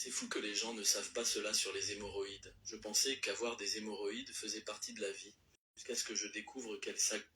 C'est fou que les gens ne savent pas cela sur les hémorroïdes. Je pensais qu'avoir des hémorroïdes faisait partie de la vie, jusqu'à ce que je découvre qu'elles s'aggravent.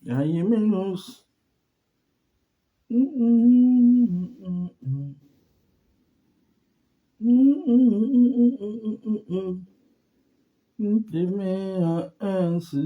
Ay, menos. Primeira ansia,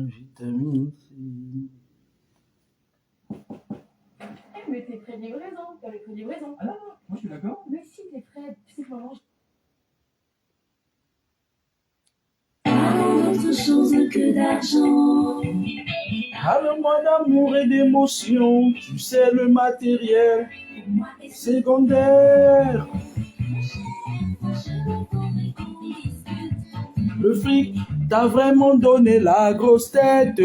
vitamine C. Mais tes frais de livraison, t'as les frais de livraison. Ah non, moi je suis d'accord. Mais si, les frais, tu sais comment Autre chose que d'argent. Parle-moi d'amour et d'émotion, tu sais le matériel secondaire. Le fric t'a vraiment donné la grosse tête.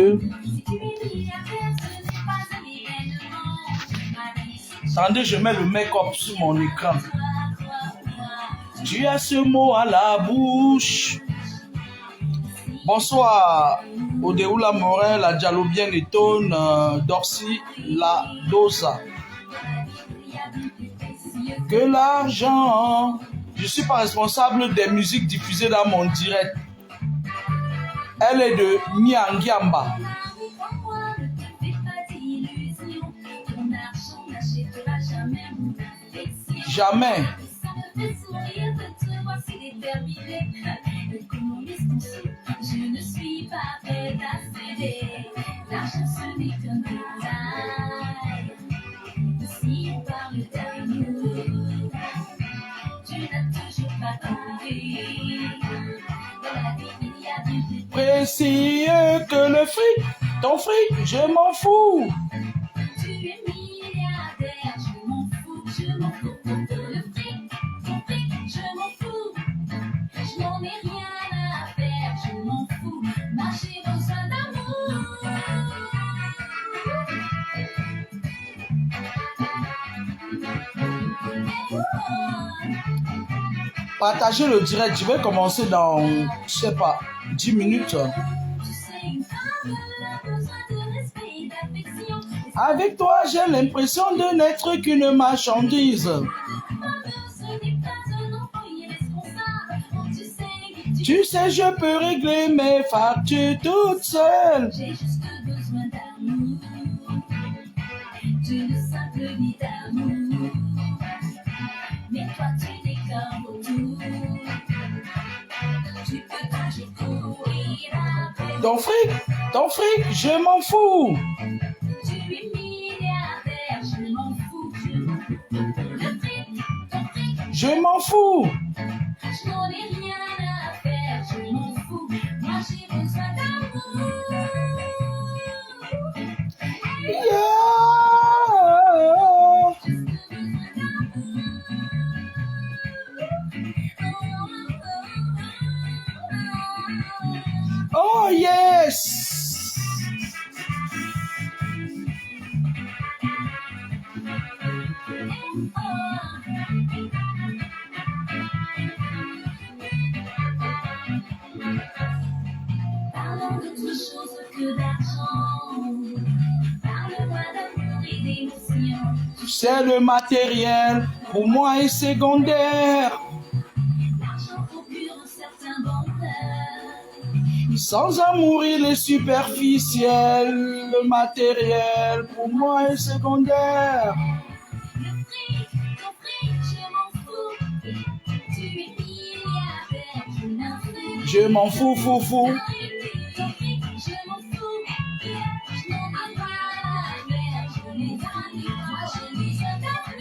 Attendez, je mets le make-up sur mon écran. Tu as ce mot à la bouche. Bonsoir, Odeoula Morin, la Diallo bien étonne, Dorcy, la Dosa. Que l'argent, je ne suis pas responsable des musiques diffusées dans mon direct. Elle est de Nyangiamba. Jamais. Je ne suis pas prête à céder. L'argent ce n'est qu'un détail. Si on parle d'amour, tu n'as toujours pas compris. Dans la vie, il y a du détail. Précieux que le fric, ton fric, je m'en fous. Tu es milliardaire, je m'en fous, je m'en fous. Le fric, ton fric, je m'en fous. Je n'en ai rien à faire, je m'en fous. Ma j'ai besoin d'amour. Partagez le direct, je vais commencer dans, je sais pas, 10 minutes. Tu sais, une femme a besoin de respect et d'affection. Avec toi, j'ai l'impression de n'être qu'une marchandise. Ce n'est pas un enfant irresponsable. Tu sais, Tu sais, je peux régler mes factures toute seule. j'ai juste besoin d'amour. D'une simple vie d'amour. Mais toi, tu n'es qu'un retour. Ton fric, je m'en fous. Tu es milliardaire, je m'en fous. Le fric, ton fric, Je m'en fous. je n'en ai rien à faire, je m'en fous. Moi j'ai besoin d'amour. Yeah. Juste besoin d'amour. Oh yes. Parlons d'autre chose que d'argent. Parle-moi d'amour et d'émotion. C'est le matériel, pour moi est secondaire. L'argent procure un certain bonheur. Sans amour, il est superficiel. Le matériel, pour moi est secondaire. Le fric, ton fric, je m'en fous. Tu es milliardaire, je m'en fous. Je m'en fous, fou, fou. Ton fric, je m'en fous. Je n'en ai pas à faire, je n'ai pas à dire. Moi, j'ai besoin d'amour.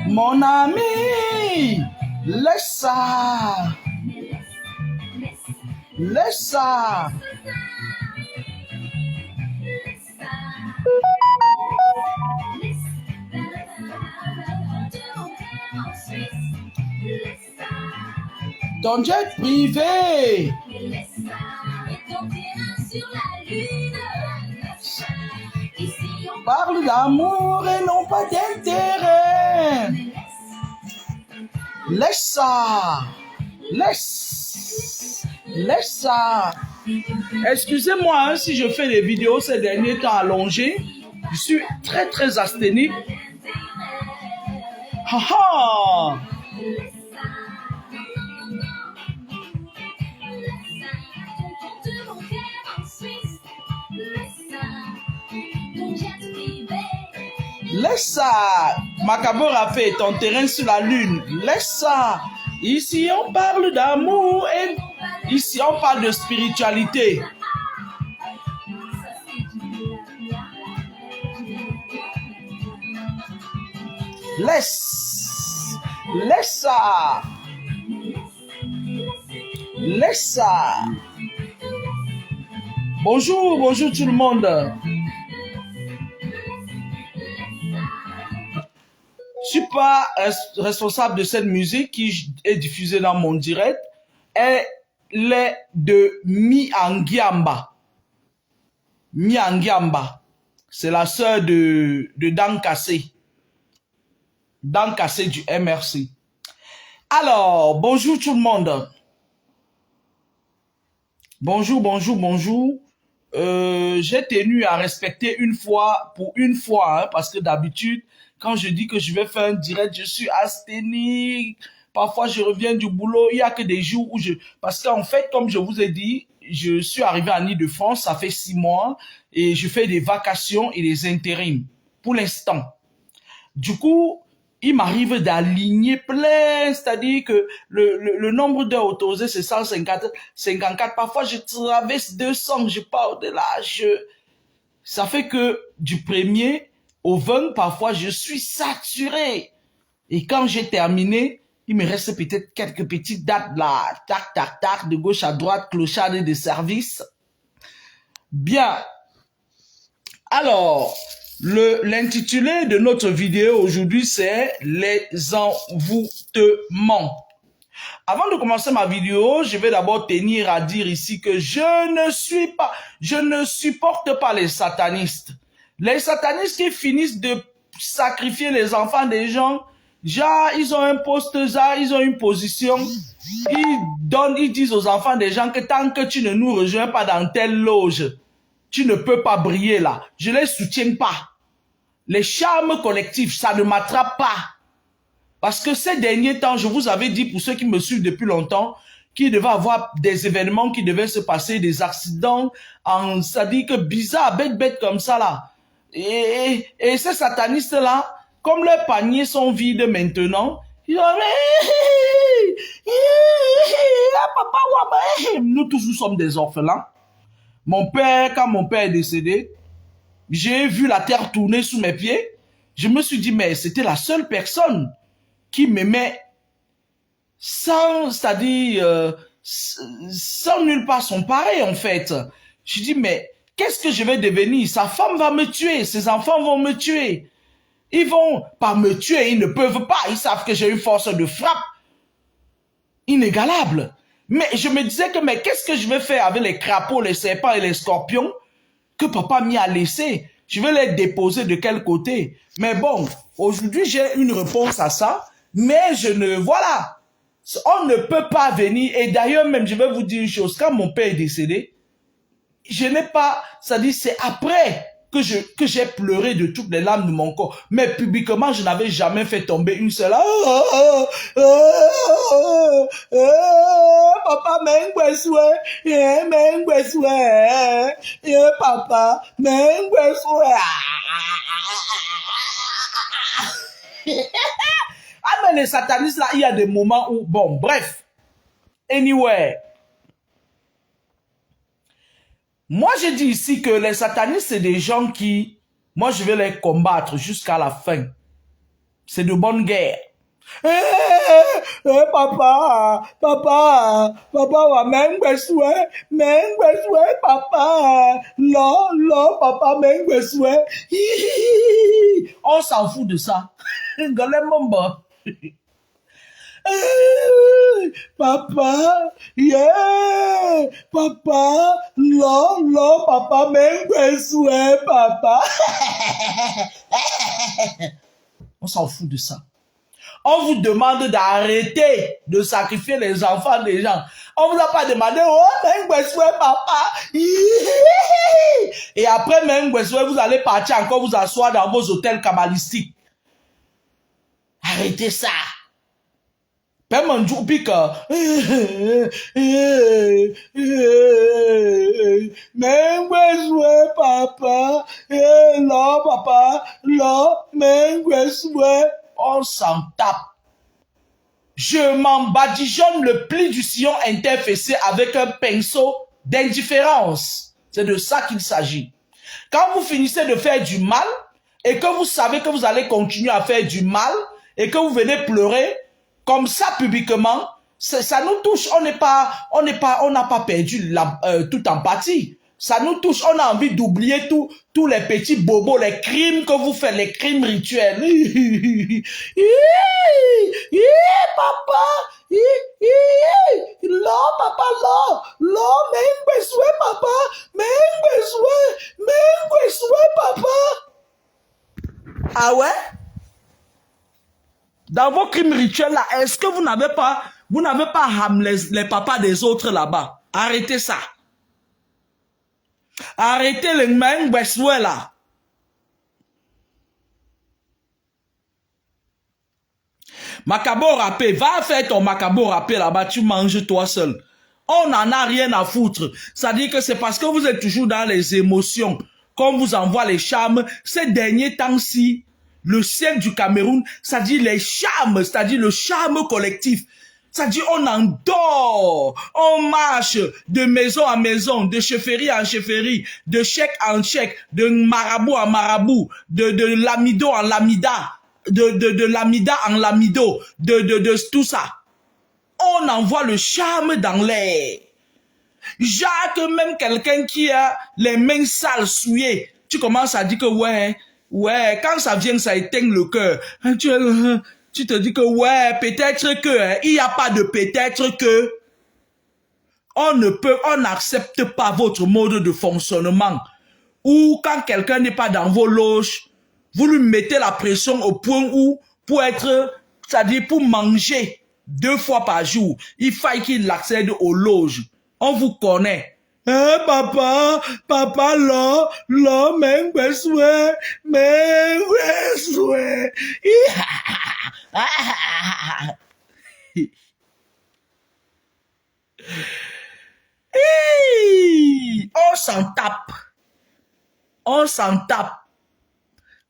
Mon ami, laisse ça. Laisse ça. Ton jet privé. Parle d'amour et non pas d'intérêt. Laisse ça. Laisse ça. Excusez-moi hein, si je fais des vidéos ces derniers temps allongées. Je suis très asthénique. Haha. Laisse ça. Macabre a fait ton terrain sur la lune. Laisse ça. Ici, on parle d'amour et ici, on parle de spiritualité. Laisse ça. Laisse ça. Bonjour tout le monde. Je ne suis pas responsable de cette musique qui est diffusée dans mon direct. Elle est de Miangiamba. Miangiamba. C'est la sœur de Dan Kassé. Dan Kassé du MRC. Alors, bonjour tout le monde. Bonjour. J'ai tenu à respecter une fois, hein, parce que d'habitude, quand je dis que je vais faire un direct, je suis asthénique. Parfois, je reviens du boulot. Il n'y a que des jours où parce qu'en fait, comme je vous ai dit, je suis arrivé en Île-de-France, ça fait 6 mois, et je fais des vacations et des intérims, pour l'instant. Du coup, il m'arrive d'aligner plein, c'est-à-dire que le nombre d'heures autorisées, c'est 154. Parfois, je traverse 200, je pars de là. Ça fait que du 1er au 20, parfois, je suis saturé. Et quand j'ai terminé, il me reste peut-être quelques petites dates là. Tac, de gauche à droite, clochard de service. Bien. Alors, l'intitulé de notre vidéo aujourd'hui, c'est les envoûtements. Avant de commencer ma vidéo, je vais d'abord tenir à dire ici que je ne supporte pas les satanistes. Les satanistes qui finissent de sacrifier les enfants des gens, genre, ils ont un poste, genre, ils ont une position, ils disent aux enfants des gens que tant que tu ne nous rejoins pas dans telle loge, tu ne peux pas briller là. Je les soutiens pas. Les charmes collectifs, ça ne m'attrape pas. Parce que ces derniers temps, je vous avais dit, pour ceux qui me suivent depuis longtemps, qu'il devait avoir des événements qui devaient se passer, des accidents, c'est-à-dire que bizarre, bête comme ça là. Et ces satanistes-là, comme leurs paniers sont vides maintenant, ils ont papa, nous tous nous sommes des orphelins. Mon père, quand mon père est décédé, j'ai vu la terre tourner sous mes pieds. Je me suis dit, mais c'était la seule personne qui m'aimait sans, c'est-à-dire, sans nulle part son pareil, en fait. Je dis, mais qu'est-ce que je vais devenir? Sa femme va me tuer, ses enfants vont me tuer. Ils vont pas me tuer, ils ne peuvent pas. Ils savent que j'ai une force de frappe inégalable. Mais je me disais que, mais qu'est-ce que je vais faire avec les crapauds, les serpents et les scorpions que papa m'y a laissé? Je vais les déposer de quel côté? Mais bon, aujourd'hui, j'ai une réponse à ça. Mais je ne... Voilà. On ne peut pas venir. Et d'ailleurs, même, je vais vous dire une chose. Quand mon père est décédé, je n'ai pas... C'est-à-dire, c'est après que j'ai pleuré de toutes les larmes de mon corps. Mais publiquement, je n'avais jamais fait tomber une seule. Papa, papa, ah, mais les satanistes là, il y a des moments où, bon, bref. Anyway. Moi, je dis ici que les satanistes, c'est des gens qui, moi, je vais les combattre jusqu'à la fin. C'est de bonne guerre. Papa, papa, on s'en fout de ça. Papa, yeah, papa, papa, papa. On s'en fout de ça. On vous demande d'arrêter de sacrifier les enfants des gens. On vous a pas demandé, papa. Et après, même, vous allez partir encore vous asseoir dans vos hôtels kabbalistiques. Arrêtez ça. Papa, on s'en tape. Je m'en badigeonne le pli du sillon interfacé avec un pinceau d'indifférence. C'est de ça qu'il s'agit. Quand vous finissez de faire du mal et que vous savez que vous allez continuer à faire du mal et que vous venez pleurer comme ça publiquement, ça nous touche. On n'a pas perdu toute empathie. Ça nous touche. On a envie d'oublier tous les petits bobos, les crimes que vous faites, les crimes rituels. Papa, non, papa, non, papa. Ah ouais? Dans vos crimes rituels là, est-ce que vous n'avez pas ham les papas des autres là-bas? Arrêtez ça. Arrêtez les mains là. Macabo râpé, va faire ton macabo râpé là-bas, tu manges toi seul. On n'en a rien à foutre. Ça dit que c'est parce que vous êtes toujours dans les émotions qu'on vous envoie les charmes. Ces derniers temps-ci, le siècle du Cameroun, ça dit les charmes, c'est-à-dire le charme collectif. Ça dit on en dort, on marche de maison en maison, de chefferie en chefferie, de chèque en chèque, de marabout en marabout, de lamido en lamida, de lamida en lamido, de tout ça. On envoie le charme dans l'air. Jacques, même quelqu'un qui a les mains sales, souillées, tu commences à dire que ouais, quand ça vient, ça éteint le cœur. Tu te dis que ouais, peut-être que, il n'y a pas de peut-être que. On n'accepte pas votre mode de fonctionnement. Ou quand quelqu'un n'est pas dans vos loges, vous lui mettez la pression au point où, c'est-à-dire pour manger 2 fois par jour, il faut qu'il accède aux loges. On vous connaît. Papa, là, On s'en tape. On s'en tape.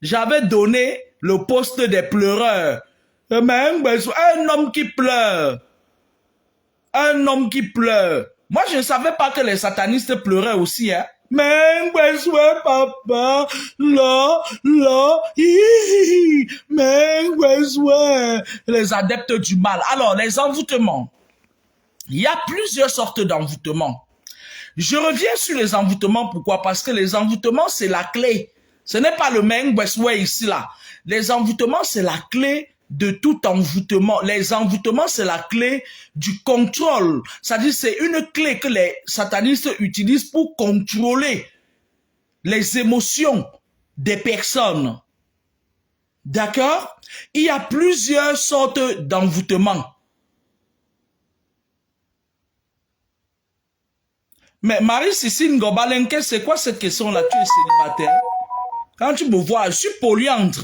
J'avais donné le poste des pleureurs. Mais un homme qui pleure. Un homme qui pleure. Moi, je ne savais pas que les satanistes pleuraient aussi, hein. Mais papa, là, mais les adeptes du mal. Alors, les envoûtements. Il y a plusieurs sortes d'envoûtements. Je reviens sur les envoûtements. Pourquoi? Parce que les envoûtements, c'est la clé. Ce n'est pas le Mengweswe ici, là. Les envoûtements, c'est la clé de tout envoûtement. Les envoûtements, c'est la clé du contrôle. C'est-à-dire, c'est une clé que les satanistes utilisent pour contrôler les émotions des personnes. D'accord? Il y a plusieurs sortes d'envoûtements. Mais Marie-Cécile Ngobalenke, c'est quoi cette question-là? Tu es célibataire? Quand tu me vois, je suis polyandre.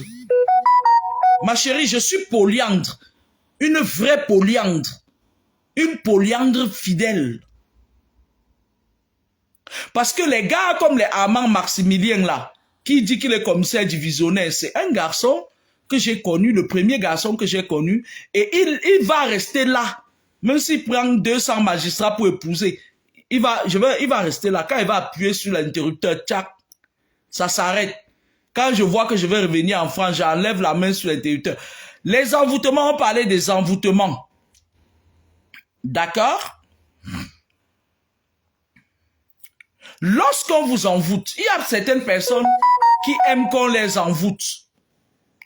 Ma chérie, je suis polyandre. Une vraie polyandre. Une polyandre fidèle. Parce que les gars comme les Armand Maximilien là, qui dit qu'il est commissaire divisionnaire, c'est un garçon que j'ai connu, le premier garçon que j'ai connu, et il va rester là. Même s'il prend 200 magistrats pour épouser, il va rester là. Quand il va appuyer sur l'interrupteur, tchac, ça s'arrête. Quand je vois que je vais revenir en France, j'enlève la main sur l'interrupteur. Les envoûtements, on parlait des envoûtements. D'accord? Lorsqu'on vous envoûte, il y a certaines personnes qui aiment qu'on les envoûte.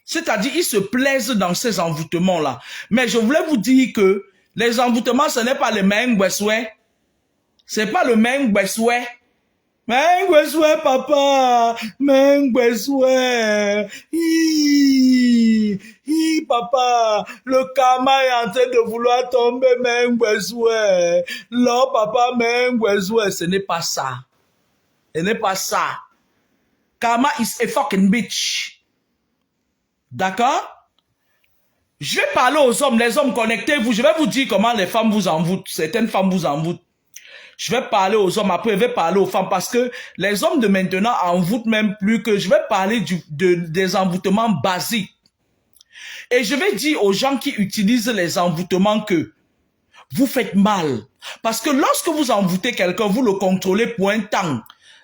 C'est-à-dire, ils se plaisent dans ces envoûtements-là. Mais je voulais vous dire que les envoûtements, ce n'est pas le Mengweswe. C'est pas le Mengweswe. Mengweswe, papa, Mengweswe, papa, le karma est en train de vouloir tomber, Mengweswe, là, papa, Mengweswe, ce n'est pas ça, ce n'est pas ça, karma is a fucking bitch, d'accord? Je vais parler aux hommes, les hommes, connectez-vous, je vais vous dire comment les femmes vous envoûtent, certaines femmes vous envoûtent. Je vais parler aux hommes, après je vais parler aux femmes, parce que les hommes de maintenant envoûtent même plus que je vais parler des envoûtements basiques. Et je vais dire aux gens qui utilisent les envoûtements que vous faites mal. Parce que lorsque vous envoûtez quelqu'un, vous le contrôlez pour un temps.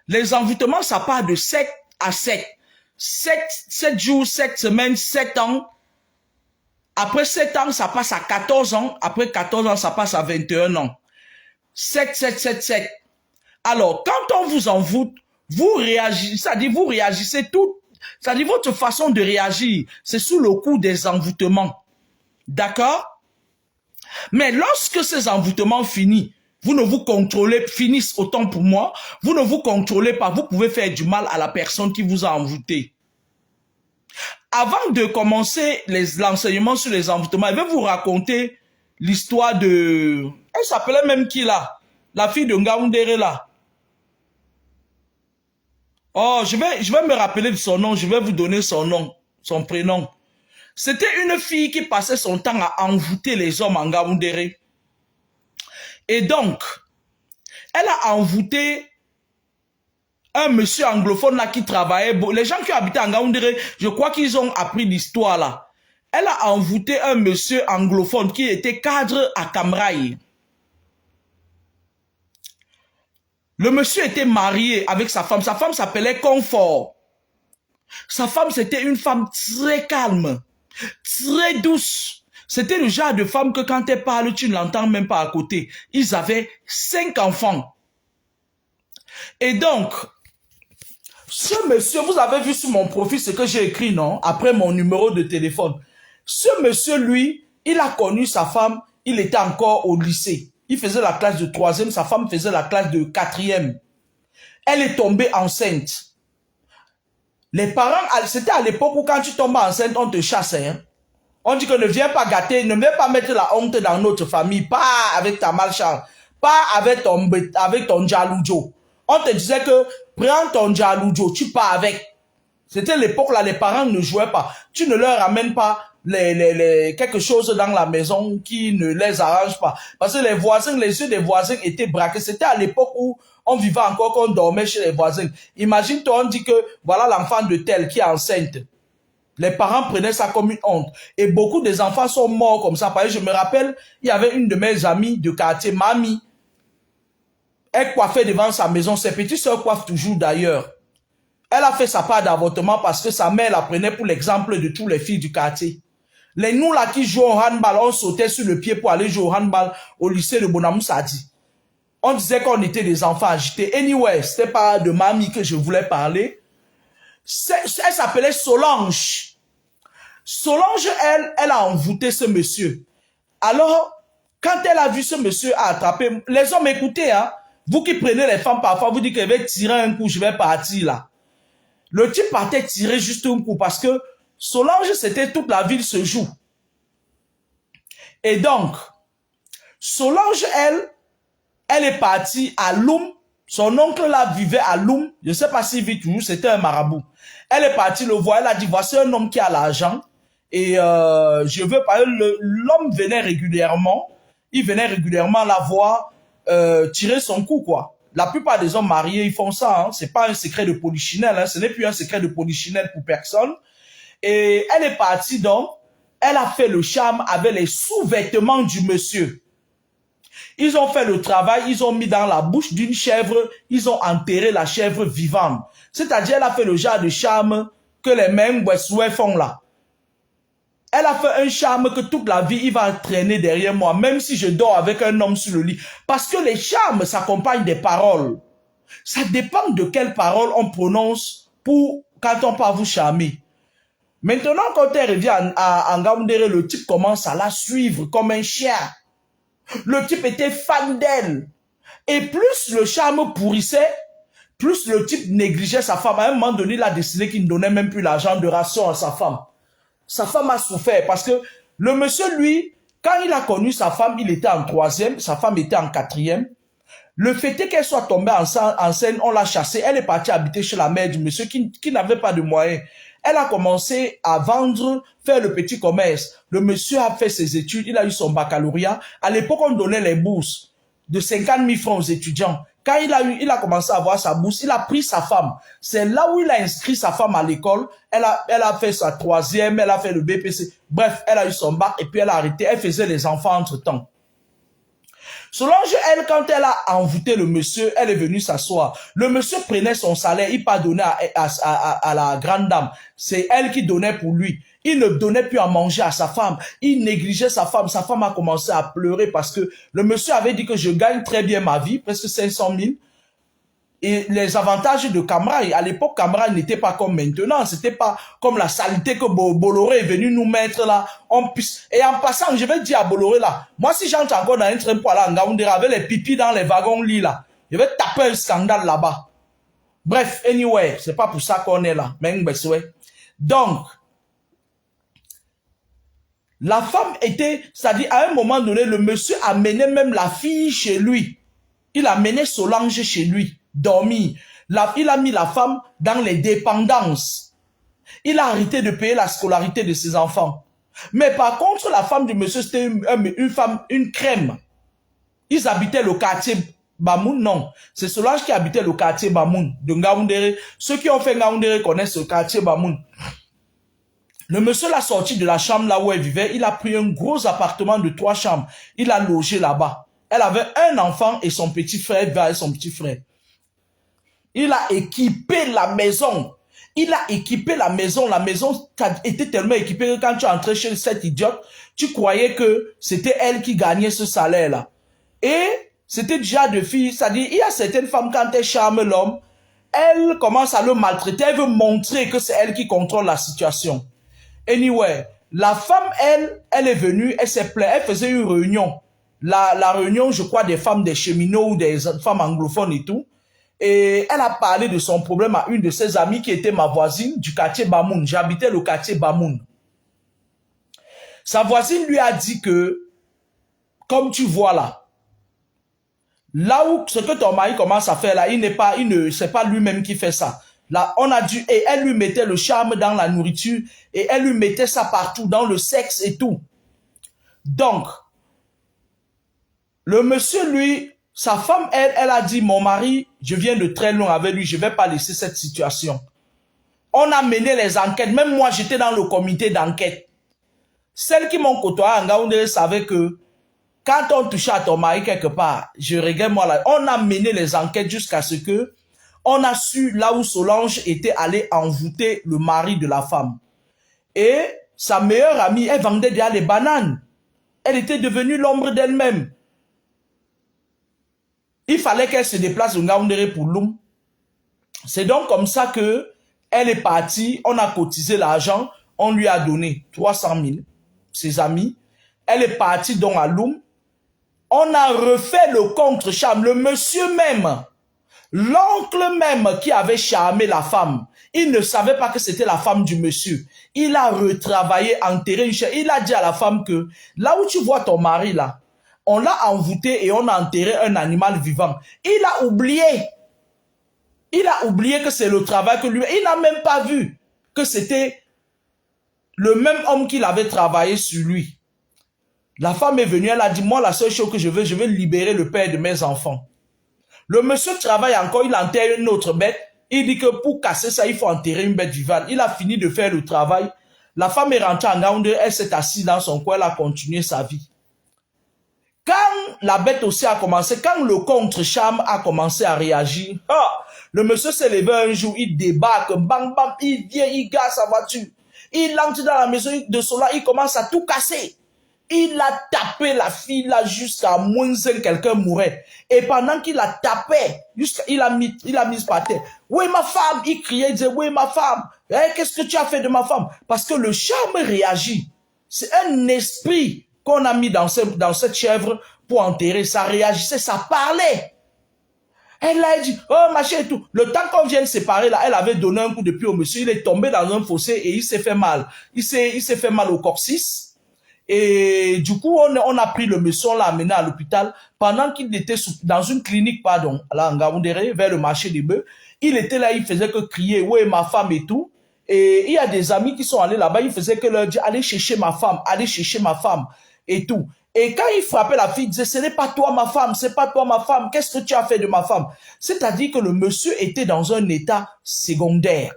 Les envoûtements, ça part de 7 à 7. 7 jours, 7 semaines, 7 ans. Après 7 ans, ça passe à 14 ans. Après 14 ans, ça passe à 21 ans. 7, 7, 7, 7. Alors, quand on vous envoûte, vous réagissez, c'est-à-dire vous réagissez tout, c'est-à-dire votre façon de réagir, c'est sous le coup des envoûtements. D'accord? Mais lorsque ces envoûtements finissent, vous ne vous contrôlez, finissent autant pour moi, vous ne vous contrôlez pas, vous pouvez faire du mal à la personne qui vous a envoûté. Avant de commencer l'enseignement sur les envoûtements, je vais vous raconter l'histoire de... Elle s'appelait même qui là? La fille de Ngaoundéré là. Oh, je vais me rappeler de son nom, je vais vous donner son nom, son prénom. C'était une fille qui passait son temps à envoûter les hommes en Ngaoundéré. Et donc, elle a envoûté un monsieur anglophone là qui travaillait. Les gens qui habitaient en Ngaoundéré, je crois qu'ils ont appris l'histoire là. Elle a envoûté un monsieur anglophone qui était cadre à Camraï. Le monsieur était marié avec sa femme. Sa femme s'appelait Confort. Sa femme, c'était une femme très calme, très douce. C'était le genre de femme que quand elle parle, tu ne l'entends même pas à côté. Ils avaient 5 enfants. Et donc, ce monsieur, vous avez vu sur mon profil ce que j'ai écrit, non? Après mon numéro de téléphone. Ce monsieur, lui, il a connu sa femme, il était encore au lycée. Il faisait la classe de 3e, sa femme faisait la classe de 4e. Elle est tombée enceinte. Les parents, c'était à l'époque où quand tu tombes enceinte, on te chasse. Hein? On dit que ne viens pas gâter, ne viens pas mettre la honte dans notre famille, pas avec ta malchance, pas avec ton jaloujo. On te disait que prends ton jaloujo, tu pars avec. C'était l'époque là, les parents ne jouaient pas. Tu ne leur ramènes pas quelque chose dans la maison qui ne les arrange pas. Parce que les voisins, les yeux des voisins étaient braqués. C'était à l'époque où on vivait encore, qu'on dormait chez les voisins. Imagine-toi, on dit que voilà l'enfant de tel qui est enceinte. Les parents prenaient ça comme une honte. Et beaucoup des enfants sont morts comme ça. Parce que je me rappelle, il y avait une de mes amies de quartier, mamie. Elle coiffait devant sa maison. Ses petites soeurs coiffent toujours d'ailleurs. Elle a fait sa part d'avortement parce que sa mère la prenait pour l'exemple de tous les filles du quartier. Les nous là qui jouent au handball, on sautait sur le pied pour aller jouer au handball au lycée de Bonamou Sadi. On disait qu'on était des enfants agités. Anyway, c'était pas de mamie que je voulais parler. Elle s'appelait Solange. Solange, elle a envoûté ce monsieur. Alors, quand elle a vu ce monsieur attraper, les hommes écoutez, hein, vous qui prenez les femmes parfois, vous dites que je vais tirer un coup, je vais partir là. Le type partait tirer juste un coup parce que Solange, c'était toute la ville se joue. Et donc, Solange, elle est partie à Loum. Son oncle là vivait à Loum. Je ne sais pas s'il vit toujours, c'était un marabout. Elle est partie le voir, elle a dit, voici un homme qui a l'argent. Et je veux parler, l'homme venait régulièrement. Il venait régulièrement la voir tirer son coup, quoi. La plupart des hommes mariés, ils font ça. Hein. C'est pas un secret de polichinelle. Hein. Ce n'est plus un secret de polichinelle pour personne. Et elle est partie donc. Elle a fait le charme avec les sous-vêtements du monsieur. Ils ont fait le travail. Ils ont mis dans la bouche d'une chèvre. Ils ont enterré la chèvre vivante. C'est-à-dire, elle a fait le genre de charme que les mêmes Westouais font là. Elle a fait un charme que toute la vie, il va traîner derrière moi, même si je dors avec un homme sur le lit. Parce que les charmes s'accompagnent des paroles. Ça dépend de quelles paroles on prononce pour quand on part vous charmer. Maintenant, quand elle revient en Ngaoundéré, le type commence à la suivre comme un chien. Le type était fan d'elle. Et plus le charme pourrissait, plus le type négligeait sa femme. À un moment donné, il a décidé qu'il ne donnait même plus l'argent de ration à sa femme. Sa femme a souffert parce que le monsieur, lui, quand il a connu sa femme, il était en 3e, sa femme était en 4e. Le fait est qu'elle soit tombée enceinte, on l'a chassée. Elle est partie habiter chez la mère du monsieur qui n'avait pas de moyens. Elle a commencé à vendre, faire le petit commerce. Le monsieur a fait ses études, il a eu son baccalauréat. À l'époque, on donnait les bourses de 50 000 francs aux étudiants. Quand il a commencé à avoir sa bourse, il a pris sa femme. C'est là où il a inscrit sa femme à l'école. Elle a fait sa 3e, elle a fait le BPC. Bref, elle a eu son bac et puis elle a arrêté. Elle faisait les enfants entre-temps. Solange, elle, quand elle a envoûté le monsieur, elle est venue s'asseoir. Le monsieur prenait son salaire, il pas donné à la grande dame. C'est elle qui donnait pour lui. Il ne donnait plus à manger à sa femme. Il négligeait sa femme. Sa femme a commencé à pleurer parce que le monsieur avait dit que je gagne très bien ma vie, presque 500 000. Et les avantages de Camrail, à l'époque, Camrail n'était pas comme maintenant. C'était pas comme la saleté que Bolloré est venu nous mettre là. Et en passant, je vais dire à Bolloré là, moi si j'entre encore dans un train pour aller en Ngaoundéré avec les pipis dans les wagons lits là, je vais taper un scandale là-bas. Bref, anyway, c'est pas pour ça qu'on est là. Donc, la femme était, c'est-à-dire à un moment donné, le monsieur amenait même la fille chez lui. Il amenait Solange chez lui, dormir. Il a mis la femme dans les dépendances. Il a arrêté de payer la scolarité de ses enfants. Mais par contre, la femme du monsieur, c'était une femme, une crème. Ils habitaient le quartier Bamoun, non. C'est Solange qui habitait le quartier Bamoun de Ngaoundéré. Ceux qui ont fait Ngaoundéré connaissent le quartier Bamoun. Le monsieur l'a sorti de la chambre là où elle vivait. Il a pris un gros appartement de 3 chambres. Il a logé là-bas. Elle avait un enfant et son petit frère, vers son petit frère. Il a équipé la maison. Il a équipé la maison. La maison était tellement équipée que quand tu entrais chez cette idiote, tu croyais que c'était elle qui gagnait ce salaire-là. Et c'était déjà de filles. C'est-à-dire, il y a certaines femmes, quand elles charment l'homme, elles commencent à le maltraiter. Elle veut montrer que c'est elle qui contrôle la situation. Anyway, la femme, elle est venue, elle s'est plainte, elle faisait une réunion. La réunion, je crois, des femmes des cheminots ou des femmes anglophones et tout. Et elle a parlé de son problème à une de ses amies qui était ma voisine du quartier Bamoun. J'habitais le quartier Bamoun. Sa voisine lui a dit que, comme tu vois là où ce que ton mari commence à faire là, c'est pas lui-même qui fait ça. Là, on a dû, et elle lui mettait le charme dans la nourriture, et elle lui mettait ça partout, dans le sexe et tout. Donc, le monsieur, lui, sa femme, elle a dit, mon mari, je viens de très loin avec lui, je ne vais pas laisser cette situation. On a mené les enquêtes, même moi, j'étais dans le comité d'enquête. Celles qui m'ont côtoyé en Gaoundéré savaient que quand on touchait à ton mari quelque part, je regarde moi là, on a mené les enquêtes jusqu'à ce que on a su là où Solange était allée envoûter le mari de la femme. Et sa meilleure amie, elle vendait déjà les bananes. Elle était devenue l'ombre d'elle-même. Il fallait qu'elle se déplace au Ngaoundéré pour Loum. C'est donc comme ça que elle est partie, on a cotisé l'argent, on lui a donné 300 000, ses amis. Elle est partie donc à Loum. On a refait le contre-charme, le monsieur même. L'oncle même qui avait charmé la femme, il ne savait pas que c'était la femme du monsieur. Il a retravaillé, enterré une chair. Il a dit à la femme que là où tu vois ton mari là, on l'a envoûté et on a enterré un animal vivant. Il a oublié. Il a oublié que c'est le travail que lui... Il n'a même pas vu que c'était le même homme qui avait travaillé sur lui. La femme est venue, elle a dit, moi la seule chose que je veux libérer le père de mes enfants. Le monsieur travaille encore, il enterre une autre bête. Il dit que pour casser ça, il faut enterrer une bête vivante. Il a fini de faire le travail. La femme est rentrée en Gaoundé, elle s'est assise dans son coin, elle a continué sa vie. Quand la bête aussi a commencé, quand le contre-charme a commencé à réagir, le monsieur s'est levé un jour, il débarque, bang bang, il vient, il gare sa voiture. Il entre dans la maison de Sola, il commence à tout casser. Il a tapé la fille là jusqu'à moins 5, quelqu'un mourait. Et pendant qu'il la tapait, il a mis par terre. Oui, ma femme, il criait, il disait, oui, ma femme. Qu'est-ce que tu as fait de ma femme? Parce que le charme réagit. C'est un esprit qu'on a mis dans cette chèvre pour enterrer. Ça réagissait, ça parlait. Elle a dit, oh, machin et tout. Le temps qu'on vient de séparer là, elle avait donné un coup de pied au monsieur. Il est tombé dans un fossé et il s'est fait mal. Il s'est fait mal au coccyx. Et du coup, on a pris le monsieur, on l'a amené à l'hôpital pendant qu'il était dans une clinique, pardon, là, en Gaoundéré, vers le marché des bœufs. Il était là, il faisait que crier, ouais, ma femme et tout. Et il y a des amis qui sont allés là-bas, il faisait que leur dire, allez chercher ma femme et tout. Et quand il frappait la fille, il disait, ce n'est pas toi ma femme, c'est pas toi ma femme, qu'est-ce que tu as fait de ma femme? C'est-à-dire que le monsieur était dans un état secondaire.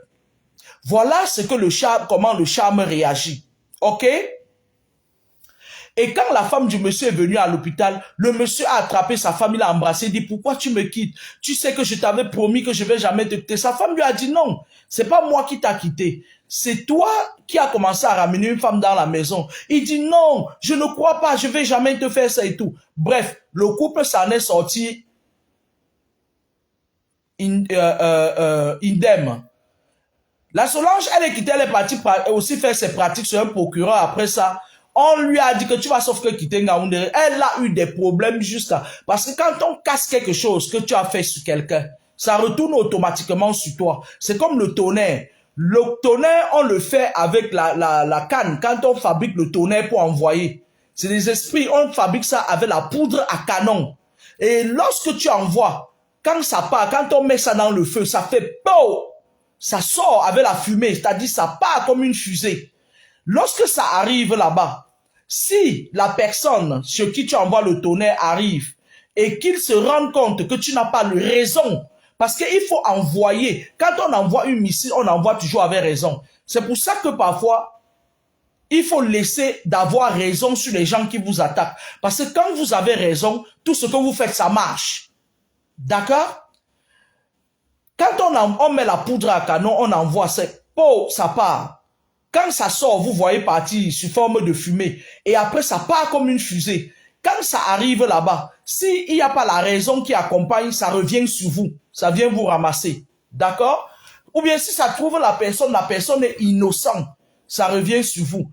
Voilà ce que comment le charme réagit. Ok? Et quand la femme du monsieur est venue à l'hôpital, le monsieur a attrapé sa femme, il l'a embrassé, il dit, pourquoi tu me quittes? Tu sais que je t'avais promis que je vais jamais te quitter. Sa femme lui a dit, non, c'est pas moi qui t'a quitté. C'est toi qui as commencé à ramener une femme dans la maison. Il dit, non, je ne crois pas, je vais jamais te faire ça et tout. Bref, le couple s'en est sorti indemne. La Solange, elle est quittée, elle est partie aussi faire ses pratiques sur un procureur après ça. On lui a dit que tu vas sauf que quitter Ngaoundéré. Elle a eu des problèmes jusqu'à... Parce que quand on casse quelque chose que tu as fait sur quelqu'un, ça retourne automatiquement sur toi. C'est comme le tonnerre. Le tonnerre, on le fait avec la canne. Quand on fabrique le tonnerre pour envoyer, c'est des esprits. On fabrique ça avec la poudre à canon. Et lorsque tu envoies, quand ça part, quand on met ça dans le feu, ça fait POW! Ça sort avec la fumée, c'est-à-dire ça part comme une fusée. Lorsque ça arrive là-bas, si la personne sur qui tu envoies le tonnerre arrive et qu'il se rende compte que tu n'as pas de raison, parce qu'il faut envoyer, quand on envoie une missile, on envoie toujours avec raison. C'est pour ça que parfois, il faut laisser d'avoir raison sur les gens qui vous attaquent. Parce que quand vous avez raison, tout ce que vous faites, ça marche. D'accord? Quand on met la poudre à canon, on envoie, ça part. Quand ça sort, vous voyez partir sous forme de fumée. Et après, ça part comme une fusée. Quand ça arrive là-bas, s'il n'y a pas la raison qui accompagne, ça revient sur vous. Ça vient vous ramasser. D'accord? Ou bien si ça trouve la personne est innocente. Ça revient sur vous.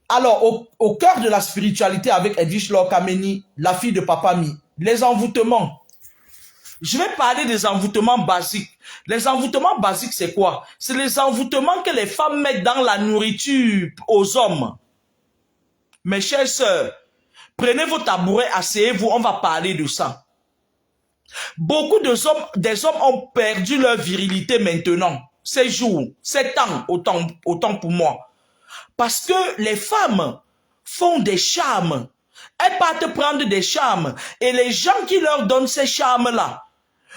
Alors, au cœur de la spiritualité avec Edwige Lorkameni, la fille de Papa Mi, les envoûtements. Je vais parler des envoûtements basiques. Les envoûtements basiques, c'est quoi? C'est les envoûtements que les femmes mettent dans la nourriture aux hommes. Mes chères sœurs, prenez vos tabourets, asseyez-vous, on va parler de ça. Beaucoup des hommes ont perdu leur virilité maintenant, ces jours, ces temps, autant pour moi. Parce que les femmes font des charmes. Elles partent prendre des charmes. Et les gens qui leur donnent ces charmes-là,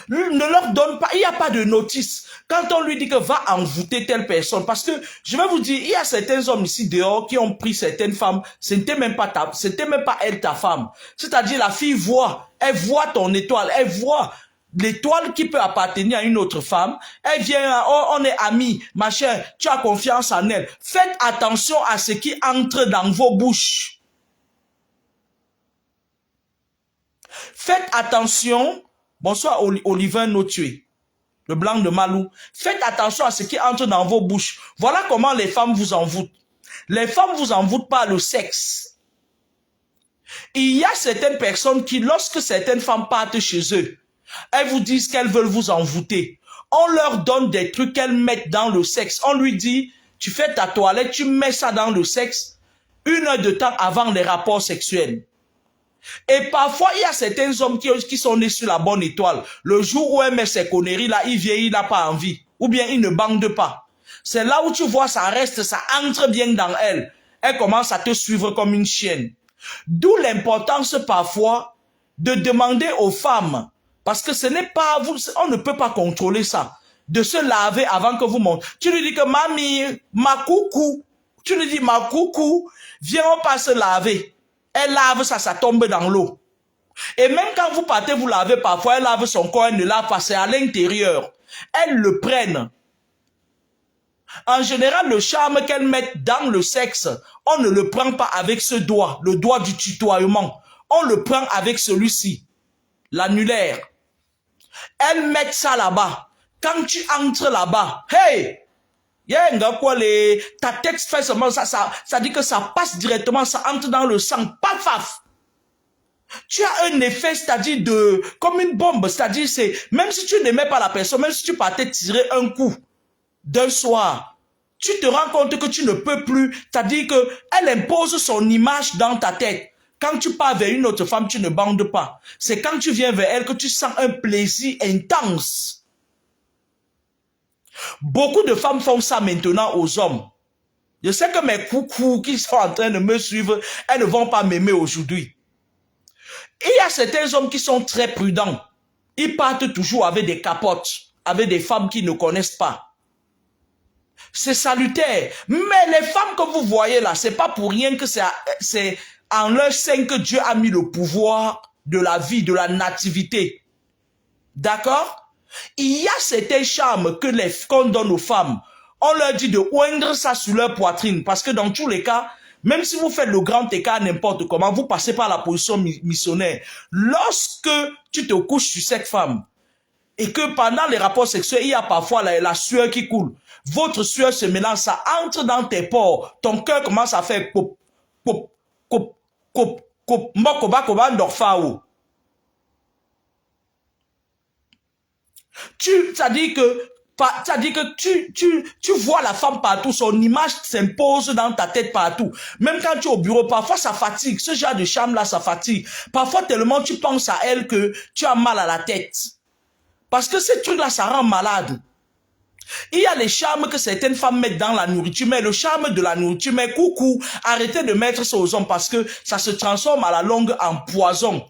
ne leur donnent pas, il n'y a pas de notice. Quand on lui dit que va envoûter telle personne, parce que je vais vous dire, il y a certains hommes ici dehors qui ont pris certaines femmes, c'était même pas elle ta femme. C'est-à-dire la fille voit, elle voit ton étoile, elle voit l'étoile qui peut appartenir à une autre femme. Elle vient, oh, on est amis, ma chère, tu as confiance en elle. Faites attention à ce qui entre dans vos bouches. Faites attention. Bonsoir Oliver Notué, le blanc de Malou. Faites attention à ce qui entre dans vos bouches. Voilà comment les femmes vous envoûtent. Les femmes vous envoûtent par le sexe. Il y a certaines personnes qui, lorsque certaines femmes partent chez eux, elles vous disent qu'elles veulent vous envoûter. On leur donne des trucs qu'elles mettent dans le sexe. On lui dit, tu fais ta toilette, tu mets ça dans le sexe 1 heure de temps avant les rapports sexuels. Et parfois, il y a certains hommes qui sont nés sur la bonne étoile. Le jour où elle met ses conneries là, il vieillit, il n'a pas envie. Ou bien il ne bande pas. C'est là où tu vois, ça reste, ça entre bien dans elle. Elle commence à te suivre comme une chienne. D'où l'importance parfois de demander aux femmes, parce que ce n'est pas vous, on ne peut pas contrôler ça, de se laver avant que vous montez. Tu lui dis que mamie, ma coucou, tu lui dis ma coucou, viens on passe se laver. Elle lave ça, ça tombe dans l'eau. Et même quand vous partez vous laver, parfois elle lave son corps, elle ne lave pas, c'est à l'intérieur. Elles le prennent. En général, le charme qu'elles mettent dans le sexe, on ne le prend pas avec ce doigt, le doigt du tutoiement. On le prend avec celui-ci, l'annulaire. Elles mettent ça là-bas. Quand tu entres là-bas, hey! Ta tête fait seulement ça dit que ça passe directement, ça entre dans le sang, paf, paf. Tu as un effet, c'est-à-dire comme une bombe, c'est-à-dire même si tu n'aimais pas la personne, même si tu partais tirer un coup d'un soir, tu te rends compte que tu ne peux plus, c'est-à-dire que elle impose son image dans ta tête. Quand tu pars vers une autre femme, tu ne bandes pas. C'est quand tu viens vers elle que tu sens un plaisir intense. Beaucoup de femmes font ça maintenant aux hommes. Je sais que mes coucous qui sont en train de me suivre, elles ne vont pas m'aimer aujourd'hui. Il y a certains hommes qui sont très prudents. Ils partent toujours avec des capotes, avec des femmes qu'ils ne connaissent pas. C'est salutaire. Mais les femmes que vous voyez là, c'est pas pour rien que c'est en leur sein que Dieu a mis le pouvoir de la vie, de la nativité. D'accord? Il y a certains charmes qu'on donne aux femmes. On leur dit de oindre ça sur leur poitrine. Parce que dans tous les cas, même si vous faites le grand écart n'importe comment, vous passez par la position missionnaire. Lorsque tu te couches sur cette femme, et que pendant les rapports sexuels, il y a parfois la sueur qui coule. Votre sueur se mélange, ça entre dans tes pores. Ton cœur commence à faire pop, pop, pop, pop, pop, mokoba, ndorfao. C'est-à-dire que tu vois la femme partout, son image s'impose dans ta tête partout. Même quand tu es au bureau, parfois ça fatigue. Ce genre de charme-là, ça fatigue. Parfois tellement tu penses à elle que tu as mal à la tête. Parce que ces trucs-là, ça rend malade. Il y a les charmes que certaines femmes mettent dans la nourriture, mais le charme de la nourriture, mais coucou, arrêtez de mettre ça aux hommes parce que ça se transforme à la longue en poison.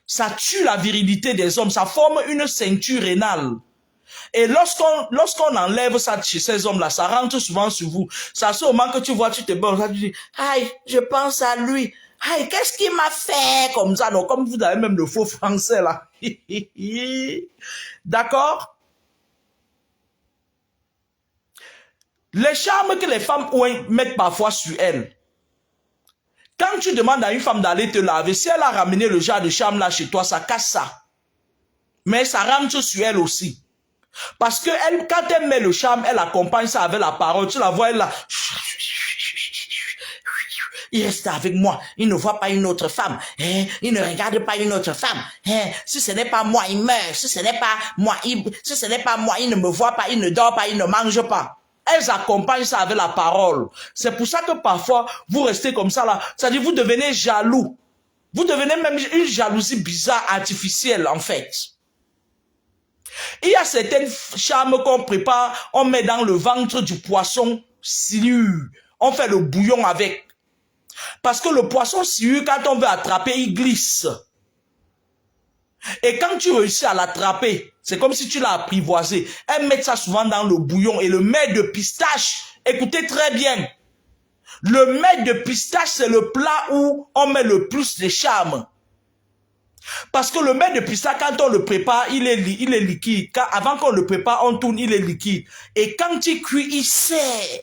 Ça tue la virilité des hommes, ça forme une ceinture rénale. Et lorsqu'on enlève ça chez ces hommes-là, ça rentre souvent sur vous. Ça se au moment que tu vois, tu te bats, tu dis, aïe, je pense à lui. Aïe, qu'est-ce qu'il m'a fait comme ça? Non, comme vous avez même le faux français là. D'accord? Les charmes que les femmes mettent parfois sur elles. Quand tu demandes à une femme d'aller te laver, si elle a ramené le genre de charme là chez toi, ça casse ça. Mais ça rentre sur elle aussi. Parce que quand elle met le charme, elle accompagne ça avec la parole. Tu la vois, elle là. Il reste avec moi. Il ne voit pas une autre femme. Il ne regarde pas une autre femme. Si ce n'est pas moi, il meurt. Si ce n'est pas moi, il ne me voit pas, il ne dort pas, il ne mange pas. Elles accompagnent ça avec la parole. C'est pour ça que parfois, vous restez comme ça là. C'est-à-dire, vous devenez jaloux. Vous devenez même une jalousie bizarre, artificielle en fait. Il y a certaines charmes qu'on prépare, on met dans le ventre du poisson silure. On fait le bouillon avec. Parce que le poisson silure, quand on veut attraper, il glisse. Et quand tu réussis à l'attraper, c'est comme si tu l'as apprivoisé. Elles mettent ça souvent dans le bouillon. Et le mets de pistache, écoutez très bien. Le mets de pistache, c'est le plat où on met le plus de charme. Parce que le mets de pistache, quand on le prépare, il est liquide. Avant qu'on le prépare, on tourne, il est liquide. Et quand il cuit, il sert.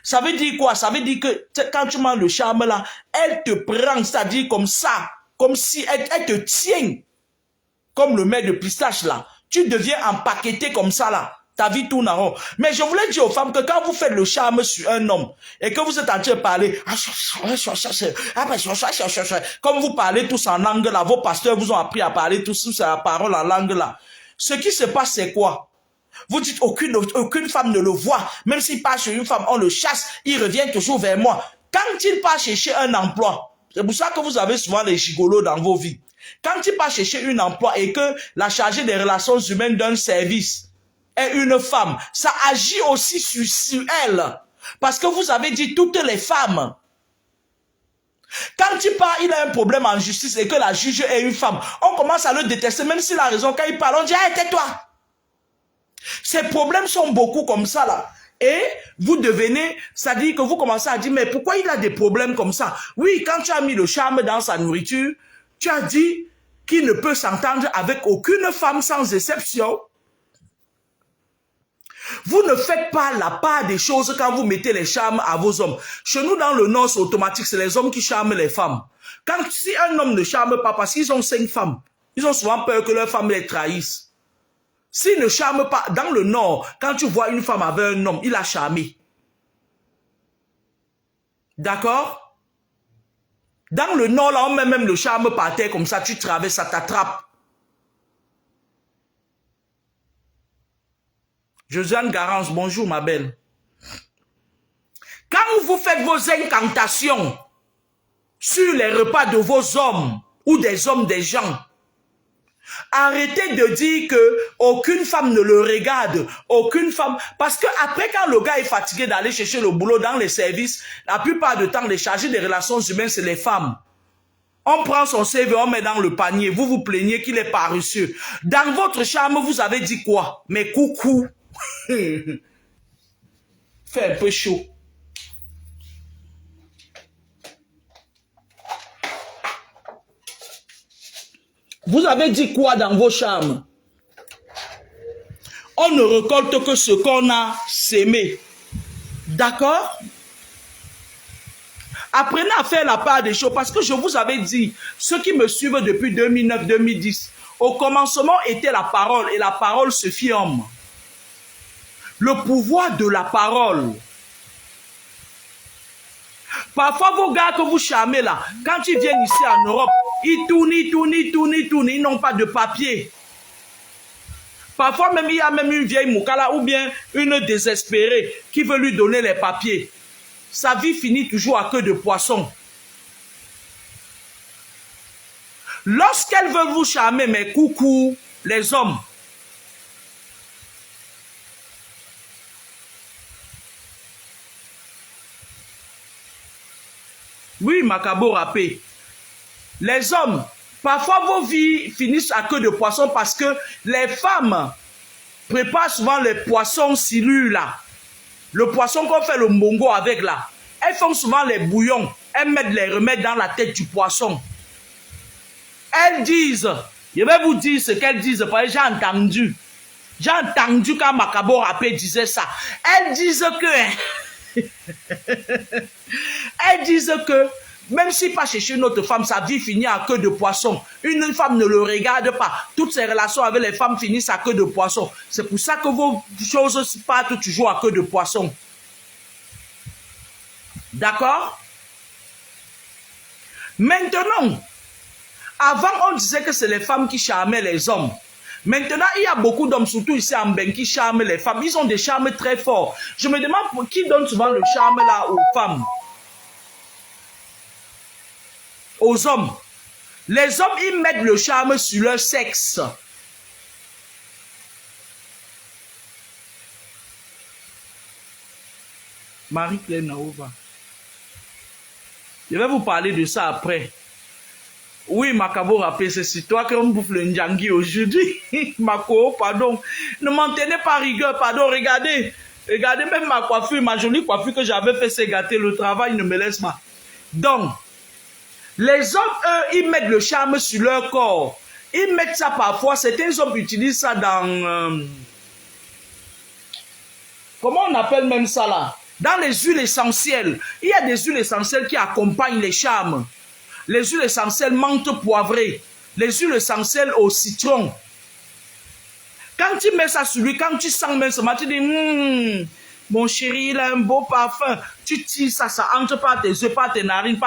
Ça veut dire quoi? Ça veut dire que quand tu manges le charme là, elle te prend, c'est-à-dire comme ça. Comme si elle te tient. Comme le mets de pistache là. Tu deviens empaqueté comme ça là. Ta vie tourne en rond. Mais je voulais dire aux femmes que quand vous faites le charme sur un homme et que vous êtes en train de parler, comme vous parlez tous en langue là, vos pasteurs vous ont appris à parler tous la parole en langue là. Ce qui se passe, c'est quoi? Vous dites aucune femme ne le voit. Même s'il part chez une femme, on le chasse, il revient toujours vers moi. Quand il part chercher un emploi, c'est pour ça que vous avez souvent les gigolos dans vos vies. Quand il part chercher un emploi et que la chargée des relations humaines d'un service est une femme, ça agit aussi sur elle. Parce que vous avez dit toutes les femmes. Quand il part, il a un problème en justice et que la juge est une femme. On commence à le détester, même s'il a raison. Quand il parle, on dit, hey, tais-toi. Ces problèmes sont beaucoup comme ça là. Et vous devenez, ça dit que vous commencez à dire, mais pourquoi il a des problèmes comme ça? Oui, quand tu as mis le charme dans sa nourriture, tu as dit qu'il ne peut s'entendre avec aucune femme sans exception. Vous ne faites pas la part des choses quand vous mettez les charmes à vos hommes. Chez nous, dans le Nord, c'est automatique, c'est les hommes qui charment les femmes. Si un homme ne charme pas, parce qu'ils ont 5 femmes, ils ont souvent peur que leur femme les trahisse. S'il ne charme pas, dans le Nord, quand tu vois une femme avec un homme, il a charmé. D'accord? Dans le Nord, là, on met même le charme par terre comme ça, tu traverses, ça t'attrape. Josiane Garance, bonjour ma belle. Quand vous faites vos incantations sur les repas de vos hommes ou des hommes des gens, arrêtez de dire que aucune femme ne le regarde, aucune femme, parce que après quand le gars est fatigué d'aller chercher le boulot dans les services, la plupart du temps les chargés des relations humaines c'est les femmes. On prend son CV, on met dans le panier, vous vous plaignez qu'il est paresseux. Dans votre chambre, vous avez dit quoi? Mais coucou. Fait un peu chaud. Vous avez dit quoi dans vos chambres? On ne récolte que ce qu'on a sémé. D'accord? Apprenez à faire la part des choses parce que je vous avais dit, ceux qui me suivent depuis 2009-2010, au commencement était la parole et la parole se fit homme. Le pouvoir de la parole. Parfois, vos gars que vous charmez là, quand ils viennent ici en Europe, ils tournent, ils n'ont pas de papier. Parfois même, il y a même une vieille moukala ou bien une désespérée qui veut lui donner les papiers. Sa vie finit toujours à queue de poisson. Lorsqu'elle veut vous charmer, mais coucou, les hommes, oui, Macabo Rappé. Les hommes, parfois vos vies finissent à queue de poisson parce que les femmes préparent souvent les poissons silures là. Le poisson qu'on fait le mongo avec là. Elles font souvent les bouillons. Elles mettent les remèdes dans la tête du poisson. Elles disent, je vais vous dire ce qu'elles disent parce que j'ai entendu. J'ai entendu quand Macabo Rappé disait ça. Elles disent que... Elles disent que même s'il pas chercher une autre femme, sa vie finit à queue de poisson. Une femme ne le regarde pas. Toutes ses relations avec les femmes finissent à queue de poisson. C'est pour ça que vos choses partent toujours à queue de poisson. D'accord? Maintenant, avant on disait que c'est les femmes qui charmaient les hommes. Maintenant, il y a beaucoup d'hommes, surtout ici en Ben, qui charment les femmes. Ils ont des charmes très forts. Je me demande pour qui donne souvent le charme là aux femmes. Aux hommes. Les hommes, ils mettent le charme sur leur sexe. Marie-Claire Naova. Je vais vous parler de ça après. Oui, Makabo rappelle, c'est toi qui me bouffe le Ndjangi aujourd'hui. Mako, pardon. Ne m'en tenez pas rigueur, pardon. Regardez. Regardez même ma coiffure, ma jolie coiffure que j'avais fait, c'est gâter. Le travail ne me laisse pas. Donc, les hommes, eux, ils mettent le charme sur leur corps. Ils mettent ça parfois. Certains hommes utilisent ça dans... comment on appelle même ça là? Dans les huiles essentielles. Il y a des huiles essentielles qui accompagnent les charmes. Les huiles essentielles menthe poivrée. Les huiles essentielles au citron. Quand tu mets ça sur lui, quand tu sens même ce matin, tu dis, mon chéri, il a un beau parfum. Tu tires ça, ça entre par tes yeux, par tes narines,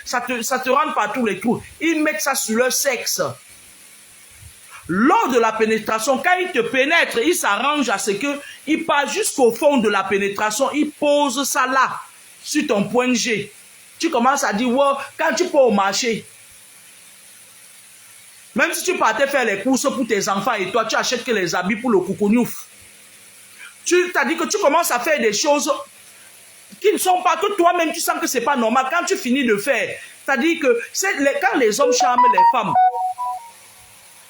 ça te rentre par tous les trous. Ils mettent ça sur leur sexe. Lors de la pénétration, quand ils te pénètrent, ils s'arrangent à ce qu'ils passent jusqu'au fond de la pénétration. Ils posent ça là, sur ton point G. Tu commences à dire, wow, quand tu peux au marché, même si tu partais faire les courses pour tes enfants et toi, tu achètes que les habits pour le coucougnouf. Tu t'as dit que tu commences à faire des choses qui ne sont pas, que toi-même tu sens que c'est pas normal. Quand tu finis de faire, c'est-à-dire que quand les hommes charment les femmes,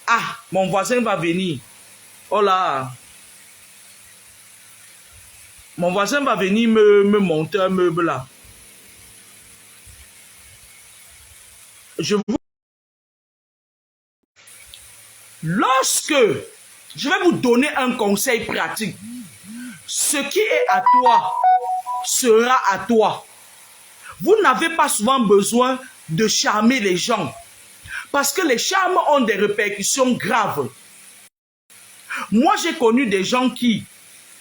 ah, mon voisin va venir. Oh là. Mon voisin va venir me monter un meuble là. Lorsque je vais vous donner un conseil pratique, ce qui est à toi sera à toi. Vous n'avez pas souvent besoin de charmer les gens. Parce que les charmes ont des répercussions graves. Moi, j'ai connu des gens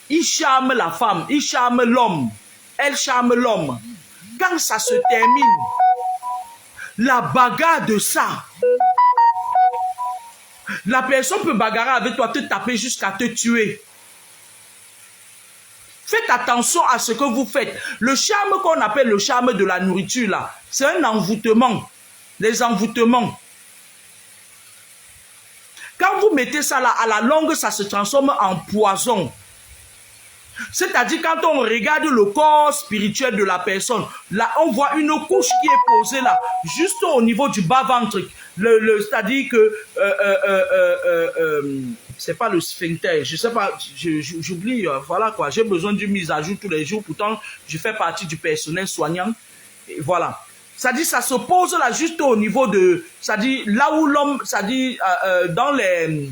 ils charment la femme, ils charment l'homme, elle charme l'homme. Quand ça se termine, la bagarre de ça, la personne peut bagarrer avec toi, te taper jusqu'à te tuer. Faites attention à ce que vous faites. Le charme qu'on appelle le charme de la nourriture, là, c'est un envoûtement. Les envoûtements. Quand vous mettez ça là, à la longue, ça se transforme en poison. C'est-à-dire quand on regarde le corps spirituel de la personne, là on voit une couche qui est posée là, juste au niveau du bas-ventre. C'est-à-dire que c'est pas le sphincter, je sais pas, j'oublie, voilà quoi, j'ai besoin d'une mise à jour tous les jours, pourtant je fais partie du personnel soignant, et voilà. C'est-à-dire ça se pose là juste au niveau de, c'est-à-dire là où l'homme, c'est-à-dire dans les...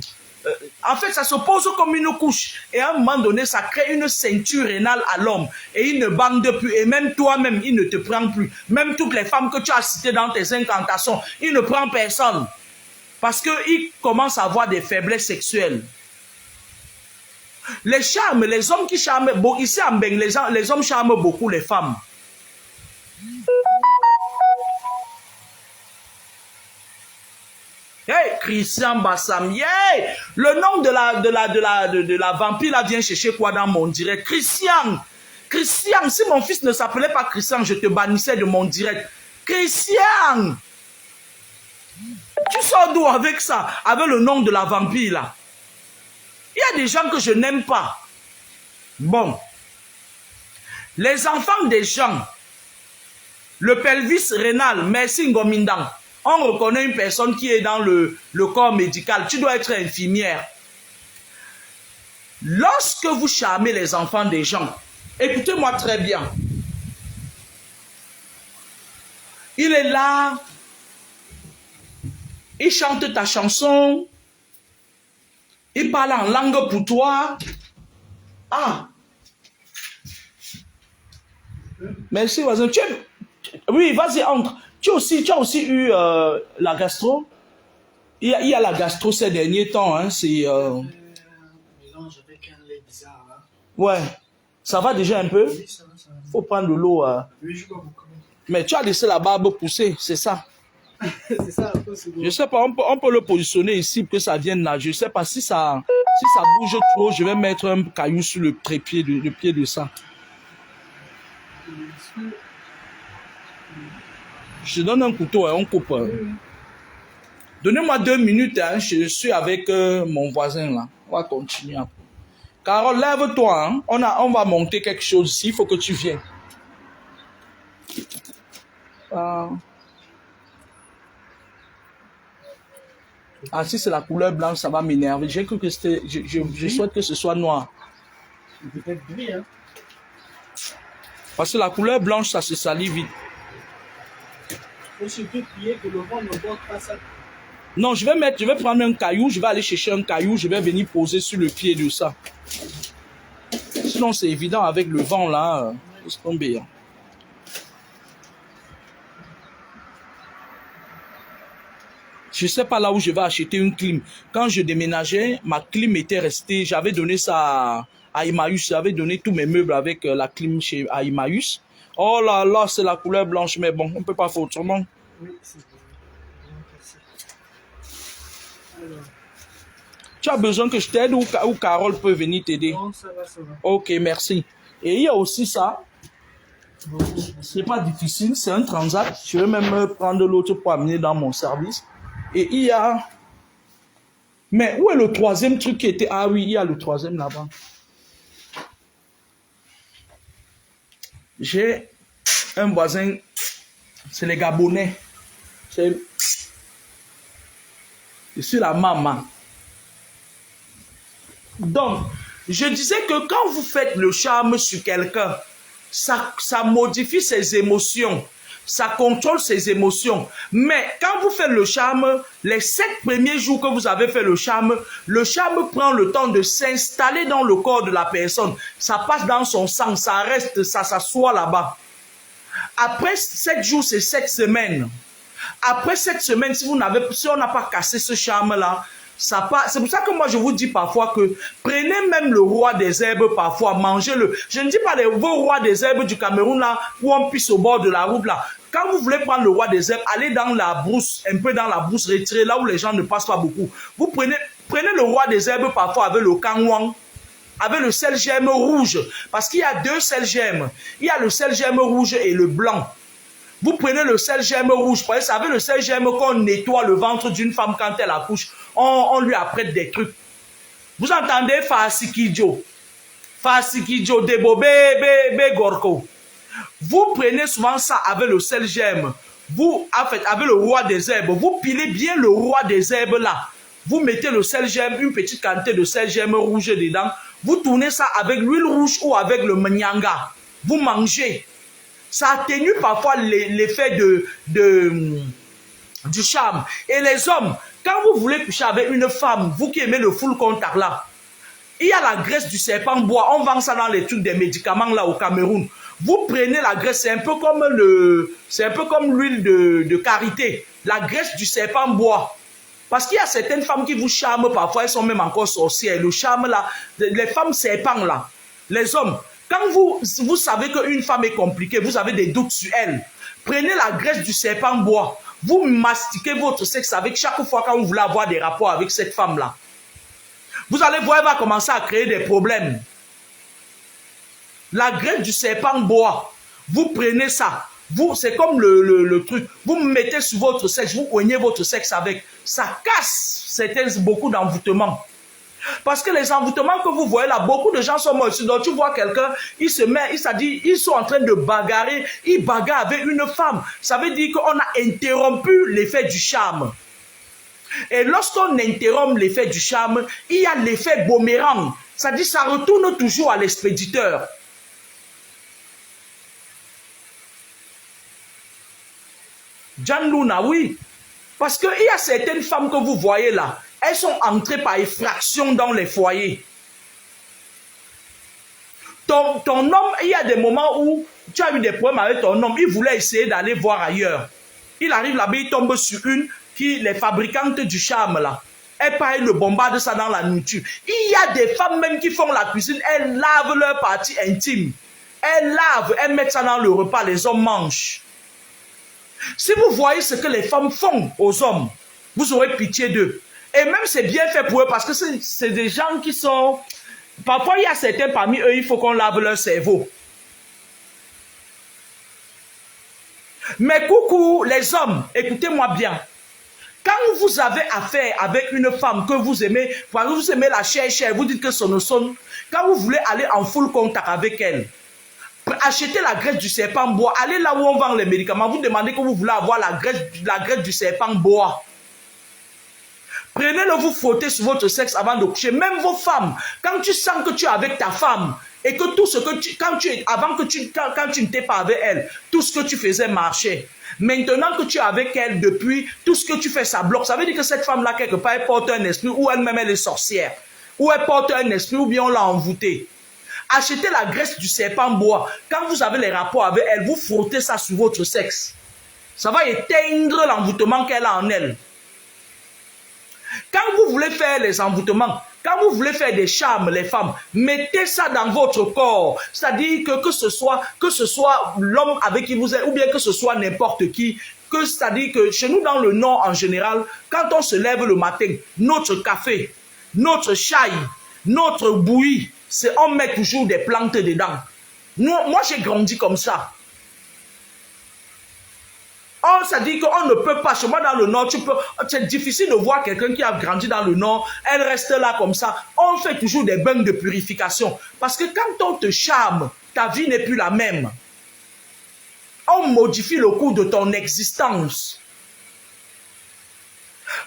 en fait, ça se pose comme une couche. Et à un moment donné, ça crée une ceinture rénale à l'homme. Et il ne bande plus. Et même toi-même, il ne te prend plus. Même toutes les femmes que tu as citées dans tes incantations, il ne prend personne. Parce qu'il commence à avoir des faiblesses sexuelles. Les charmes, les hommes qui charment, bon, ici en Beng, les hommes charment beaucoup les femmes. Hey, Christian Bassam, yeah! Le nom de la vampire là vient chercher quoi dans mon direct? Christian, si mon fils ne s'appelait pas Christian, je te bannissais de mon direct. Christian! Tu sors d'où avec ça? Avec le nom de la vampire là? Il y a des gens que je n'aime pas. Bon. Les enfants des gens, le pelvis rénal, merci Ngomindang. On reconnaît une personne qui est dans le corps médical. Tu dois être infirmière. Lorsque vous charmez les enfants des gens, écoutez-moi très bien. Il est là. Il chante ta chanson. Il parle en langue pour toi. Ah. Merci, voisin. Oui, vas-y, entre. Tu as aussi eu la gastro? Il y a la gastro ces derniers temps. Hein, c'est... mélange avec un lait bizarre. Là. Ouais. Ça va déjà un peu? Oui, ça va. Faut prendre de l'eau. Oui, je crois beaucoup. Mais tu as laissé la barbe pousser, c'est ça? C'est ça, un peu. Je sais pas, on peut le positionner ici pour que ça vienne là. Je sais pas si ça bouge trop, je vais mettre un caillou sur le trépied, le pied de ça. Je donne un couteau, hein, on coupe. Hein. Donnez-moi 2 minutes, hein, je suis avec mon voisin là. On va continuer. Carole, lève-toi, hein. On va monter quelque chose ici, il faut que tu viennes. pas... Ah, si c'est la couleur blanche, ça va m'énerver. J'ai cru que c'était... Je souhaite que ce soit noir. Peut-être gris, hein. Parce que la couleur blanche, ça se salit vite. Il faut surtout prier que le vent ne borde pas ça. Non, je vais prendre un caillou, je vais aller chercher un caillou, je vais venir poser sur le pied de ça. Sinon, c'est évident avec le vent là, laisse tomber. Hein. Je ne sais pas là où je vais acheter une clim. Quand je déménageais, ma clim était restée, j'avais donné ça à Emmaüs, j'avais donné tous mes meubles avec la clim à Emmaüs. Oh là là, c'est la couleur blanche, mais bon, on ne peut pas faire autrement. Oui, c'est bon. Alors, Tu as besoin que je t'aide ou Carole peut venir t'aider? non, ça va, ça va. Ok, merci. Et il y a aussi ça. C'est pas difficile, c'est un transat. Je vais même prendre l'autre pour amener dans mon service. Et il y a... Mais où est le troisième truc qui était... Ah oui, il y a le troisième là-bas. J'ai un voisin, c'est les Gabonais. Je suis la maman. Donc, je disais que quand vous faites le charme sur quelqu'un, ça modifie ses émotions, ça contrôle ses émotions. Mais quand vous faites le charme, les 7 premiers jours que vous avez fait le charme prend le temps de s'installer dans le corps de la personne. Ça passe dans son sang, ça reste, ça s'assoit là-bas. Après 7 jours, c'est 7 semaines. Après 7 semaines, si on n'a pas cassé ce charme-là, ça part. C'est pour ça que moi je vous dis parfois que prenez même le roi des herbes parfois, mangez-le. Je ne dis pas vos rois des herbes du Cameroun là, où on pisse au bord de la route là. Quand vous voulez prendre le roi des herbes, allez dans la brousse, un peu dans la brousse retirée, là où les gens ne passent pas beaucoup. Vous prenez le roi des herbes parfois avec le kangwang, avec le sel gemme rouge, parce qu'il y a 2 sel gemmes. Il y a le sel gemme rouge et le blanc. Vous prenez le sel gemme rouge, vous savez le sel gemme qu'on nettoie le ventre d'une femme quand elle accouche, on lui apprête des trucs. Vous entendez Fasikidjo, Debo, Bébé Gorko. Vous prenez souvent ça avec le sel gemme. Vous, en fait, avec le roi des herbes, vous pilez bien le roi des herbes là. Vous mettez le sel gemme, une petite quantité de sel gemme rouge dedans. Vous tournez ça avec l'huile rouge ou avec le mnyanga. Vous mangez. Ça atténue parfois l'effet du charme. Et les hommes, quand vous voulez coucher avec une femme, vous qui aimez le full contact là, il y a la graisse du serpent bois. On vend ça dans les trucs des médicaments là au Cameroun. Vous prenez la graisse, c'est un peu comme l'huile de karité. La graisse du serpent bois. Parce qu'il y a certaines femmes qui vous charment parfois, elles sont même encore sorcières. Le charme là, les femmes serpents là, les hommes. Quand vous savez qu'une femme est compliquée, vous avez des doutes sur elle, prenez la graisse du serpent bois, vous mastiquez votre sexe avec chaque fois quand vous voulez avoir des rapports avec cette femme-là. Vous allez voir, elle va commencer à créer des problèmes. La graisse du serpent bois, vous prenez ça, c'est comme le truc, vous mettez sur votre sexe, vous coignez votre sexe avec, ça casse beaucoup d'envoûtements. Parce que les envoûtements que vous voyez là, beaucoup de gens sont morts ici. Donc tu vois quelqu'un, il dit, ils sont en train de bagarrer, ils bagarrent avec une femme. Ça veut dire qu'on a interrompu l'effet du charme. Et lorsqu'on interrompt l'effet du charme, il y a l'effet boomerang. Ça dit, ça retourne toujours à l'expéditeur. John Luna, oui. Parce qu'il y a certaines femmes que vous voyez là, elles sont entrées par effraction dans les foyers. Ton homme, il y a des moments où tu as eu des problèmes avec ton homme, il voulait essayer d'aller voir ailleurs. Il arrive là-bas, il tombe sur une les fabricantes du charme là. Elle part, le bombarde ça dans la nourriture. Il y a des femmes même qui font la cuisine, elles lavent leur partie intime. Elles lavent, elles mettent ça dans le repas, les hommes mangent. Si vous voyez ce que les femmes font aux hommes, vous aurez pitié d'eux. Et même c'est bien fait pour eux parce que c'est des gens qui sont... Parfois il y a certains parmi eux, il faut qu'on lave leur cerveau. Mais coucou les hommes, écoutez-moi bien. Quand vous avez affaire avec une femme que vous aimez, vous aimez la chair, vous dites que son, quand vous voulez aller en full contact avec elle, Achetez la graisse du serpent bois. Allez là où on vend les médicaments. Vous demandez que vous voulez avoir la graisse du serpent bois. Prenez-le, vous frottez sur votre sexe avant de coucher. Même vos femmes, quand tu sens que tu es avec ta femme et que tout ce que tu, quand tu n'étais pas avec elle, tout ce que tu faisais marchait. Maintenant que tu es avec elle depuis, tout ce que tu fais, ça bloque. Ça veut dire que cette femme-là, quelque part, elle porte un esprit ou elle-même elle est sorcière. Ou elle porte un esprit ou bien on l'a envoûtée. Achetez la graisse du serpent bois. Quand vous avez les rapports avec elle, vous frottez ça sur votre sexe. Ça va éteindre l'envoûtement qu'elle a en elle. Quand vous voulez faire les envoûtements, quand vous voulez faire des charmes, les femmes, mettez ça dans votre corps. C'est-à-dire que ce soit l'homme avec qui vous êtes, ou bien que ce soit n'importe qui, c'est-à-dire que chez nous dans le Nord en général, quand on se lève le matin, notre café, notre chai, notre bouillie, on met toujours des plantes dedans. Moi j'ai grandi comme ça. Ça dit qu'on ne peut pas, chez moi dans le Nord, c'est difficile de voir quelqu'un qui a grandi dans le Nord, elle reste là comme ça. On fait toujours des bains de purification. Parce que quand on te charme, ta vie n'est plus la même. On modifie le cours de ton existence.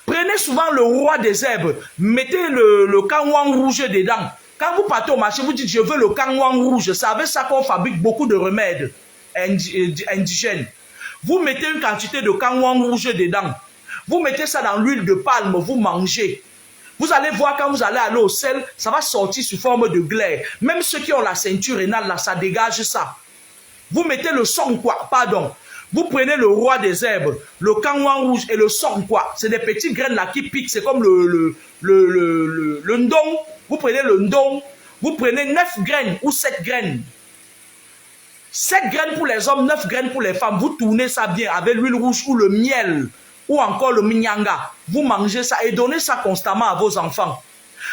Prenez souvent le roi des herbes, mettez le kangwang rouge dedans. Quand vous partez au marché, vous dites je veux le kangwang rouge. C'est avec ça qu'on fabrique beaucoup de remèdes indigènes. Vous mettez une quantité de kangwang rouge dedans. Vous mettez ça dans l'huile de palme, vous mangez. Vous allez voir quand vous allez aller au sel, ça va sortir sous forme de glaire. Même ceux qui ont la ceinture rénale, là, ça dégage ça. Vous mettez le songkwa, pardon. Vous prenez le roi des herbes, le kangwang rouge et le songkwa. C'est des petites graines là qui piquent, c'est comme le ndong. Vous prenez le ndong, vous prenez 9 graines ou 7 graines. 7 graines pour les hommes, 9 graines pour les femmes. Vous tournez ça bien avec l'huile rouge ou le miel ou encore le minyanga. Vous mangez ça et donnez ça constamment à vos enfants.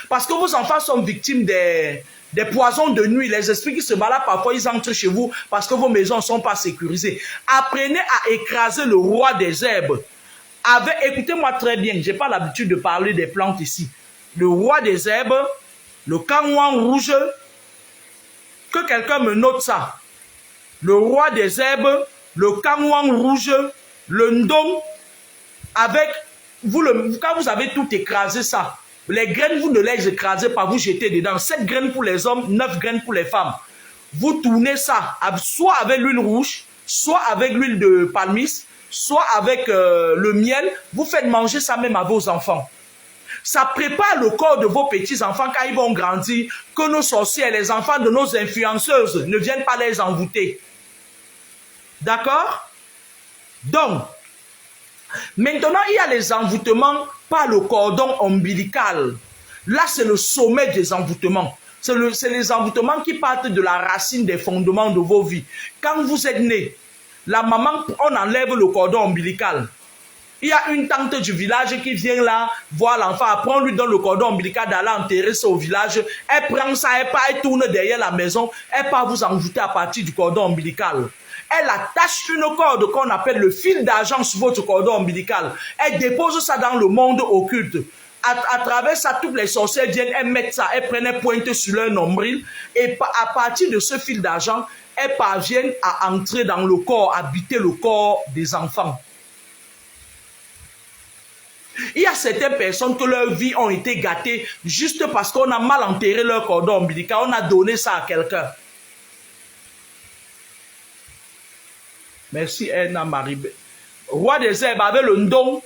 Parce que vos enfants sont victimes des poisons de nuit. Les esprits qui se baladent parfois, ils entrent chez vous parce que vos maisons ne sont pas sécurisées. Apprenez à écraser le roi des herbes. Écoutez-moi très bien, je n'ai pas l'habitude de parler des plantes ici. Le roi des herbes, le kangwang rouge, que quelqu'un me note ça. Le roi des herbes, le kangwang rouge, le ndong, avec, quand vous avez tout écrasé ça, les graines, vous ne les écrasez pas, vous jetez dedans. 7 graines pour les hommes, 9 graines pour les femmes. Vous tournez ça, soit avec l'huile rouge, soit avec l'huile de palmiste, soit avec le miel. Vous faites manger ça même à vos enfants. Ça prépare le corps de vos petits-enfants quand ils vont grandir, que nos sorciers, les enfants de nos influenceuses ne viennent pas les envoûter. D'accord? Donc, maintenant, il y a les envoûtements par le cordon ombilical. Là, c'est le sommet des envoûtements. C'est les envoûtements qui partent de la racine des fondements de vos vies. Quand vous êtes né, la maman, on enlève le cordon ombilical. Il y a une tante du village qui vient là, voir l'enfant, après on lui donne le cordon ombilical d'aller enterrer ça au village. Elle prend ça, elle tourne derrière la maison, elle part vous envoûter à partir du cordon ombilical. Elle attache une corde qu'on appelle le fil d'argent sur votre cordon ombilical. Elle dépose ça dans le monde occulte. À travers ça, toutes les sorcières viennent, elles mettent ça, elles prennent, elles pointent sur leur nombril. Et à partir de ce fil d'argent, elles parviennent à entrer dans le corps, habiter le corps des enfants. Il y a certaines personnes que leur vie ont été gâtées juste parce qu'on a mal enterré leur cordon ombilical, on a donné ça à quelqu'un. Merci, Anna Marie. Roi des herbes avec le ndong,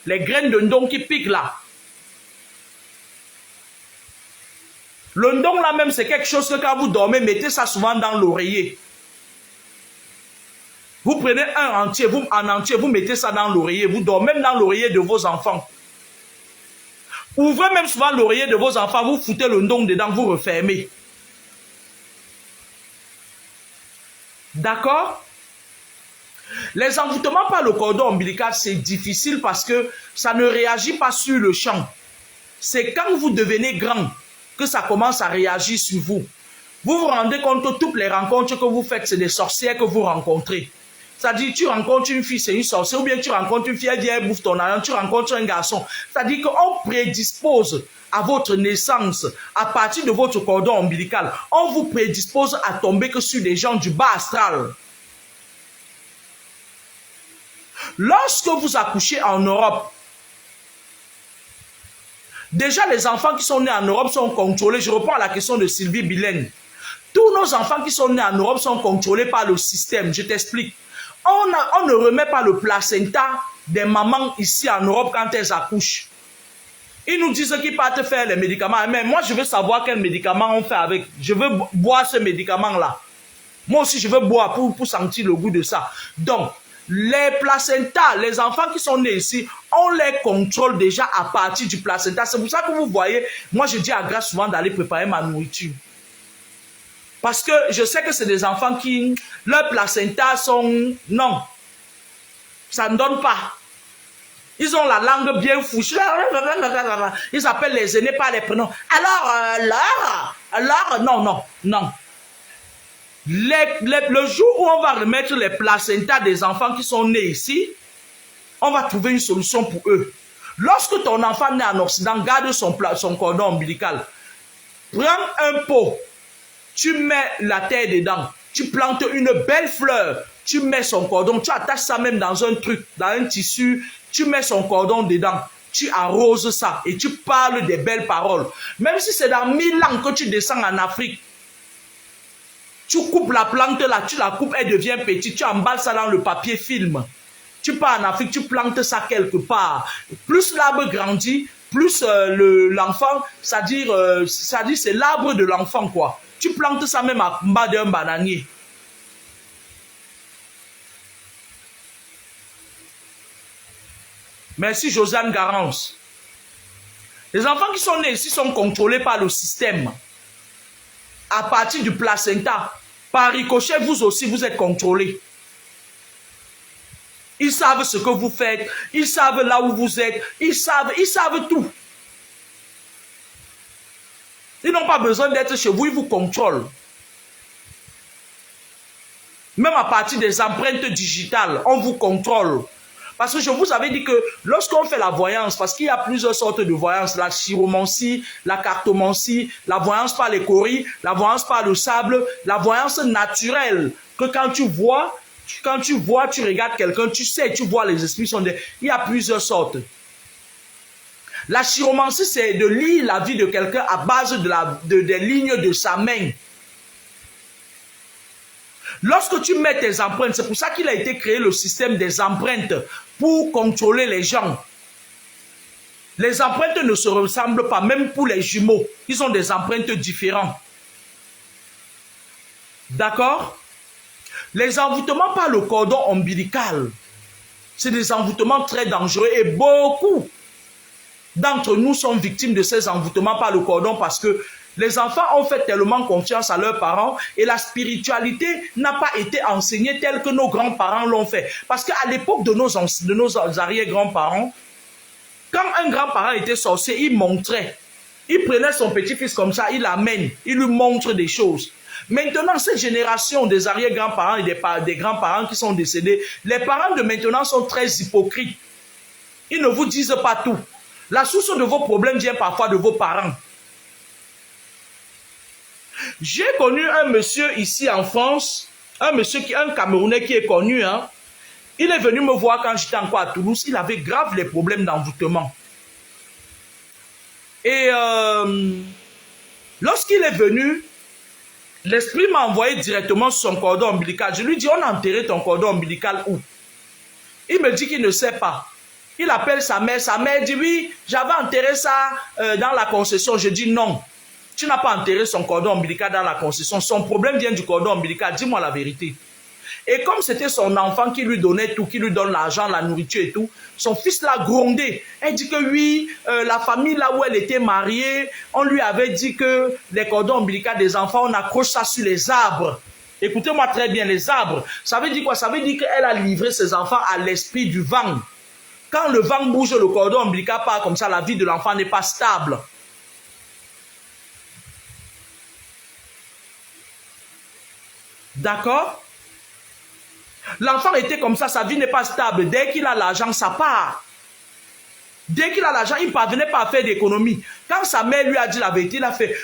les graines de ndong qui piquent là. Le ndong là même, c'est quelque chose que quand vous dormez, mettez ça souvent dans l'oreiller. Vous prenez un entier, vous mettez ça dans l'oreiller, vous dormez même dans l'oreiller de vos enfants. Ouvrez même souvent l'oreiller de vos enfants, vous foutez le ndong dedans, vous refermez. D'accord? Les envoûtements par le cordon ombilical, c'est difficile parce que ça ne réagit pas sur le champ. C'est quand vous devenez grand que ça commence à réagir sur vous. Vous vous rendez compte que toutes les rencontres que vous faites, c'est des sorcières que vous rencontrez. C'est-à-dire, tu rencontres une fille, c'est une sorcière, ou bien tu rencontres une fille, elle vient, elle bouffe ton argent, tu rencontres un garçon. C'est-à-dire qu'on prédispose à votre naissance, à partir de votre cordon ombilical, on vous prédispose à tomber que sur des gens du bas astral. Lorsque vous accouchez en Europe, déjà les enfants qui sont nés en Europe sont contrôlés. Je reprends à la question de Sylvie Bilène. Tous nos enfants qui sont nés en Europe sont contrôlés par le système. Je t'explique. On ne remet pas le placenta des mamans ici en Europe quand elles accouchent. Ils nous disent qu'ils partent faire les médicaments. Mais moi, je veux savoir quel médicament on fait avec. Je veux boire ce médicament-là. Moi aussi, je veux boire pour sentir le goût de ça. Donc, les placentas, les enfants qui sont nés ici, on les contrôle déjà à partir du placenta. C'est pour ça que vous voyez, moi je dis à Grace souvent d'aller préparer ma nourriture. Parce que je sais que c'est des enfants qui, leurs placentas sont, non, ça ne donne pas. Ils ont la langue bien fouchée. Ils appellent les aînés par les prénoms. Alors, non. Le jour où on va remettre les placentas des enfants qui sont nés ici, on va trouver une solution pour eux. Lorsque ton enfant naît en Occident, garde son cordon ombilical. Prends un pot, tu mets la terre dedans, tu plantes une belle fleur, tu mets son cordon, tu attaches ça même dans un truc, dans un tissu, tu mets son cordon dedans, tu arroses ça et tu parles des belles paroles. Même si c'est dans 1000 ans que tu descends en Afrique, tu coupes la plante là, tu la coupes, elle devient petite, tu emballes ça dans le papier film. Tu pars en Afrique, tu plantes ça quelque part. Plus l'arbre grandit, plus l'enfant, c'est-à-dire c'est l'arbre de l'enfant quoi. Tu plantes ça même en bas d'un bananier. Merci Josiane Garance. Les enfants qui sont nés ici sont contrôlés par le système. À partir du placenta, par ricochet, vous aussi, vous êtes contrôlés. Ils savent ce que vous faites, ils savent là où vous êtes, ils savent tout. Ils n'ont pas besoin d'être chez vous, ils vous contrôlent. Même à partir des empreintes digitales, on vous contrôle. Parce que je vous avais dit que lorsqu'on fait la voyance, parce qu'il y a plusieurs sortes de voyance, la chiromancie, la cartomancie, la voyance par les coris, la voyance par le sable, la voyance naturelle, que quand tu vois, tu regardes quelqu'un, tu sais, tu vois les esprits sont des... Il y a plusieurs sortes. La chiromancie, c'est de lire la vie de quelqu'un à base des lignes de sa main. Lorsque tu mets tes empreintes, c'est pour ça qu'il a été créé le système des empreintes pour contrôler les gens. Les empreintes ne se ressemblent pas, même pour les jumeaux. Ils ont des empreintes différentes. D'accord? Les envoûtements par le cordon ombilical, c'est des envoûtements très dangereux et beaucoup d'entre nous sont victimes de ces envoûtements par le cordon parce que les enfants ont fait tellement confiance à leurs parents et la spiritualité n'a pas été enseignée telle que nos grands-parents l'ont fait. Parce qu'à l'époque de nos arrière-grands-parents, quand un grand-parent était sorcier, il montrait. Il prenait son petit-fils comme ça, il l'amène, il lui montre des choses. Maintenant, cette génération des arrière-grands-parents et des grands-parents qui sont décédés, les parents de maintenant sont très hypocrites. Ils ne vous disent pas tout. La source de vos problèmes vient parfois de vos parents. J'ai connu un monsieur ici en France, un Camerounais qui est connu. Hein. Il est venu me voir quand j'étais encore à Toulouse. Il avait grave les problèmes d'envoûtement. Et lorsqu'il est venu, l'esprit m'a envoyé directement sur son cordon ombilical. Je lui dis, on a enterré ton cordon ombilical où? Il me dit qu'il ne sait pas. Il appelle sa mère. Sa mère dit, oui, j'avais enterré ça dans la concession. Je dis, non. Tu n'as pas enterré son cordon ombilical dans la concession. Son problème vient du cordon ombilical. Dis-moi la vérité. Et comme c'était son enfant qui lui donnait tout, qui lui donne l'argent, la nourriture et tout, son fils l'a grondé. Elle dit que oui, la famille là où elle était mariée, on lui avait dit que les cordons ombilicaux des enfants, on accroche ça sur les arbres. Écoutez-moi très bien, les arbres. Ça veut dire quoi? Ça veut dire qu'elle a livré ses enfants à l'esprit du vent. Quand le vent bouge, le cordon ombilical part comme ça, la vie de l'enfant n'est pas stable. D'accord? L'enfant était comme ça, sa vie n'est pas stable. Dès qu'il a l'argent, ça part. Dès qu'il a l'argent, il ne parvenait pas à faire d'économie. Quand sa mère lui a dit la vérité, il a fait...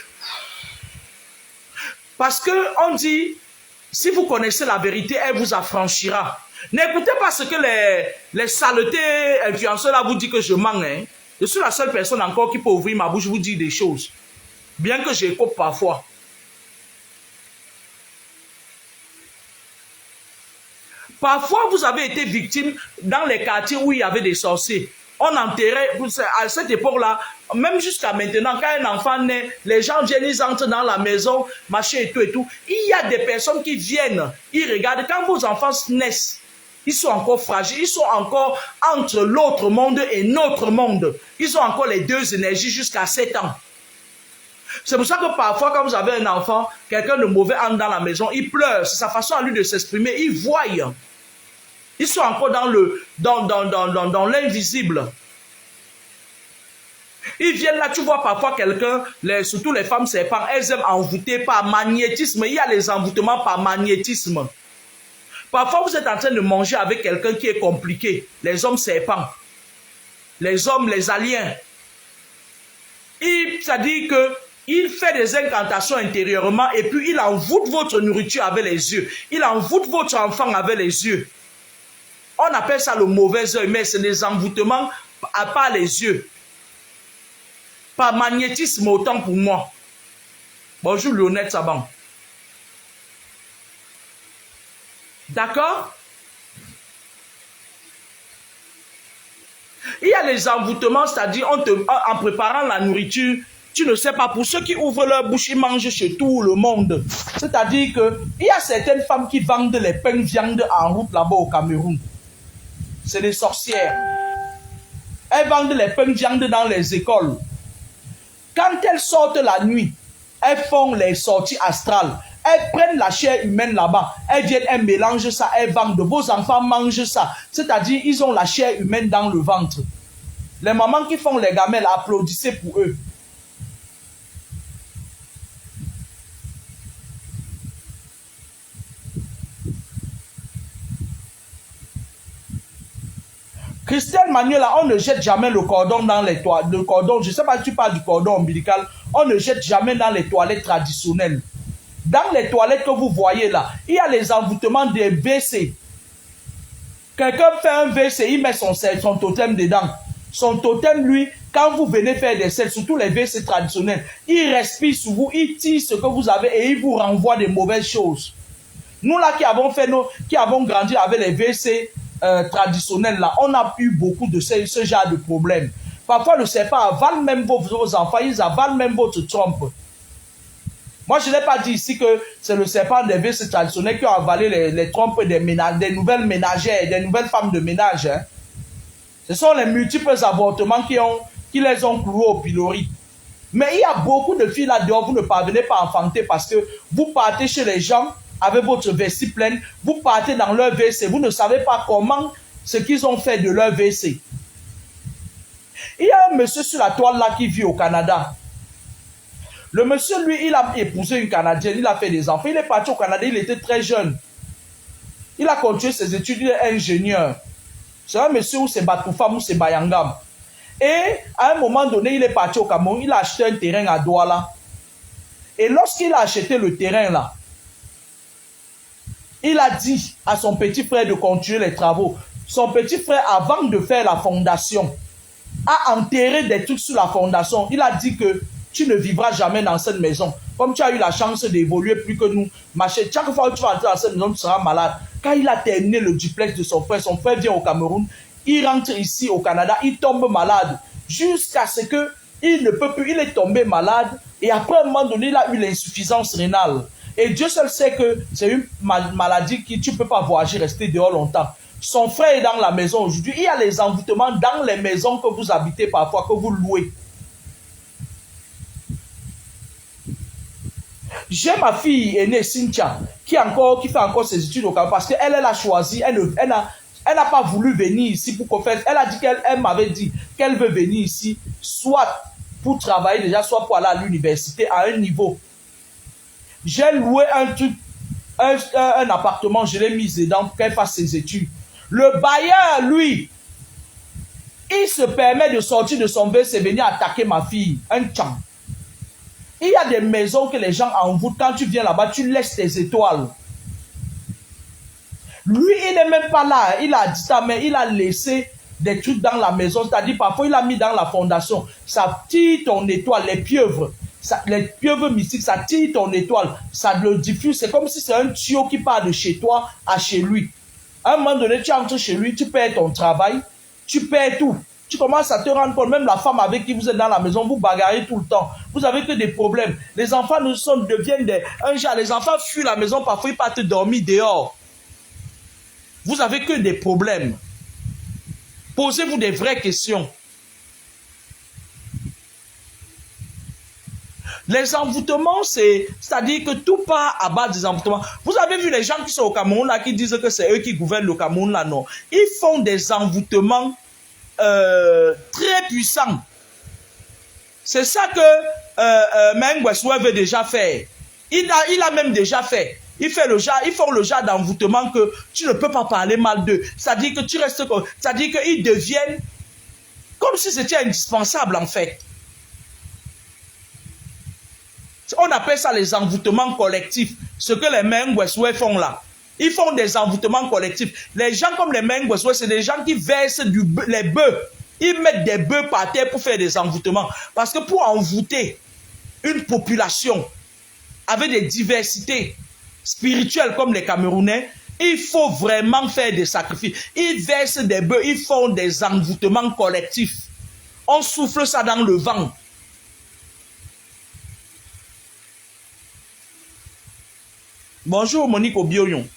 Parce qu'on dit, si vous connaissez la vérité, elle vous affranchira. N'écoutez pas ce que les saletés influenceurs là vous disent que je mens. Hein. Je suis la seule personne encore qui peut ouvrir ma bouche, vous dire des choses. Bien que j'écoute parfois. Parfois, vous avez été victime dans les quartiers où il y avait des sorciers. On enterrait, à cette époque-là, même jusqu'à maintenant, quand un enfant naît, les gens viennent, ils entrent dans la maison, machin et tout et tout. Il y a des personnes qui viennent, ils regardent. Quand vos enfants naissent, ils sont encore fragiles, ils sont encore entre l'autre monde et notre monde. Ils ont encore les deux énergies jusqu'à 7 ans. C'est pour ça que parfois, quand vous avez un enfant, quelqu'un de mauvais entre dans la maison, il pleure. C'est sa façon à lui de s'exprimer. Il voit. Ils sont encore dans l'invisible. Ils viennent là, tu vois parfois quelqu'un, surtout les femmes serpents, elles aiment envoûter par magnétisme. Il y a les envoûtements par magnétisme. Parfois, vous êtes en train de manger avec quelqu'un qui est compliqué. Les hommes serpents. Les hommes, les aliens. C'est-à-dire qu'il fait des incantations intérieurement et puis il envoûte votre nourriture avec les yeux. Il envoûte votre enfant avec les yeux. On appelle ça le mauvais œil, mais c'est des envoûtements à part les yeux. Par magnétisme autant pour moi. Bonjour Lionel Saban. D'accord? Il y a les envoûtements, c'est-à-dire en préparant la nourriture, tu ne sais pas, pour ceux qui ouvrent leur bouche, ils mangent chez tout le monde. C'est-à-dire qu'il y a certaines femmes qui vendent les pains de viande en route là-bas au Cameroun. C'est des sorcières. Elles vendent les pains de viande dans les écoles. Quand elles sortent la nuit, elles font les sorties astrales. Elles prennent la chair humaine là-bas. Elles viennent, elles mélangent ça, elles vendent. Vos enfants mangent ça. C'est-à-dire, ils ont la chair humaine dans le ventre. Les mamans qui font les gamelles, applaudissez pour eux. Christelle Manuela, on ne jette jamais le cordon dans les toilettes. Le cordon, je ne sais pas si tu parles du cordon ombilical, on ne jette jamais dans les toilettes traditionnelles. Dans les toilettes que vous voyez là, il y a les envoûtements des WC. Quelqu'un fait un WC, il met son totem dedans. Son totem, lui, quand vous venez faire des selles, surtout les WC traditionnels, il respire sur vous, il tire ce que vous avez et il vous renvoie des mauvaises choses. Nous là qui avons grandi avec les WC traditionnels là, on a eu beaucoup de ce genre de problèmes. Parfois le serpent avale même vos enfants, ils avalent même votre trompe. Moi je n'ai pas dit ici que c'est le serpent des WC traditionnels qui a avalé les trompes des nouvelles ménagères, des nouvelles femmes de ménage. Hein. Ce sont les multiples avortements qui les ont cloués au pilori. Mais il y a beaucoup de filles là dehors, vous ne parvenez pas à enfanter parce que vous partez chez les gens avec votre vessie pleine, vous partez dans leur WC, vous ne savez pas comment, ce qu'ils ont fait de leur WC. Il y a un monsieur sur la toile là qui vit au Canada. Le monsieur, lui, il a épousé une Canadienne, il a fait des enfants, il est parti au Canada, il était très jeune. Il a continué ses études, il est ingénieur. C'est un monsieur où c'est Batoufam ou c'est Bayangam. Et à un moment donné, il est parti au Cameroun, il a acheté un terrain à Douala. Et lorsqu'il a acheté le terrain là, il a dit à son petit frère de continuer les travaux. Son petit frère, avant de faire la fondation, a enterré des trucs sur la fondation. Il a dit que tu ne vivras jamais dans cette maison. Comme tu as eu la chance d'évoluer plus que nous, chaque fois que tu vas entrer dans cette maison, tu seras malade. Quand il a terminé le duplex de son frère vient au Cameroun, il rentre ici au Canada, il tombe malade. Jusqu'à ce qu'il ne peut plus, il est tombé malade. Et après un moment donné, il a eu l'insuffisance rénale. Et Dieu seul sait que c'est une maladie qui tu ne peux pas voyager, rester dehors longtemps. Son frère est dans la maison aujourd'hui. Il y a les envoûtements dans les maisons que vous habitez parfois, que vous louez. J'ai ma fille aînée, Cynthia, qui fait encore ses études au Cameroun parce qu'elle a choisi, elle n'a pas voulu venir ici pour qu'on fasse. Elle a dit qu'elle m'avait dit qu'elle veut venir ici, soit pour travailler déjà, soit pour aller à l'université à un niveau. J'ai loué un truc, un appartement, je l'ai mis dedans pour qu'elle fasse ses études. Le bailleur, lui, il se permet de sortir de son bus et venir attaquer ma fille. Un tcham. Il y a des maisons que les gens envoûtent. Quand tu viens là-bas, tu laisses tes étoiles. Lui, il n'est même pas là. Il a dit ça, mais il a laissé des trucs dans la maison. C'est-à-dire, parfois, il a mis dans la fondation. Ça tire ton étoile, les pieuvres. Les pieuvres mystiques, ça tire ton étoile. Ça le diffuse. C'est comme si c'est un tuyau qui part de chez toi à chez lui. À un moment donné, tu entres chez lui, tu perds ton travail, tu perds tout. Tu commences à te rendre compte, même la femme avec qui vous êtes dans la maison, vous bagarrez tout le temps. Vous avez que des problèmes. Les enfants deviennent des... Un jour, les enfants fuient la maison, parfois ils partent dormir dehors. Vous avez que des problèmes. Posez-vous des vraies questions. Les envoûtements, c'est-à-dire que tout part à bas des envoûtements. Vous avez vu les gens qui sont au Cameroun là, qui disent que c'est eux qui gouvernent le Cameroun là, non. Ils font des envoûtements très puissants. C'est ça que Mengweswe veut déjà faire. Il a même déjà fait. Ils font le genre d'envoûtement que tu ne peux pas parler mal d'eux. C'est-à-dire que tu restes comme... C'est-à-dire qu'ils deviennent comme si c'était indispensable en fait. On appelle ça les envoûtements collectifs. Ce que les Mengweswe font là. Ils font des envoûtements collectifs. Les gens comme les Mengweswe, c'est des gens qui versent les bœufs. Ils mettent des bœufs par terre pour faire des envoûtements. Parce que pour envoûter une population avec des diversités spirituelles comme les Camerounais, il faut vraiment faire des sacrifices. Ils versent des bœufs, ils font des envoûtements collectifs. On souffle ça dans le vent. Bonjour Monique Obioyon.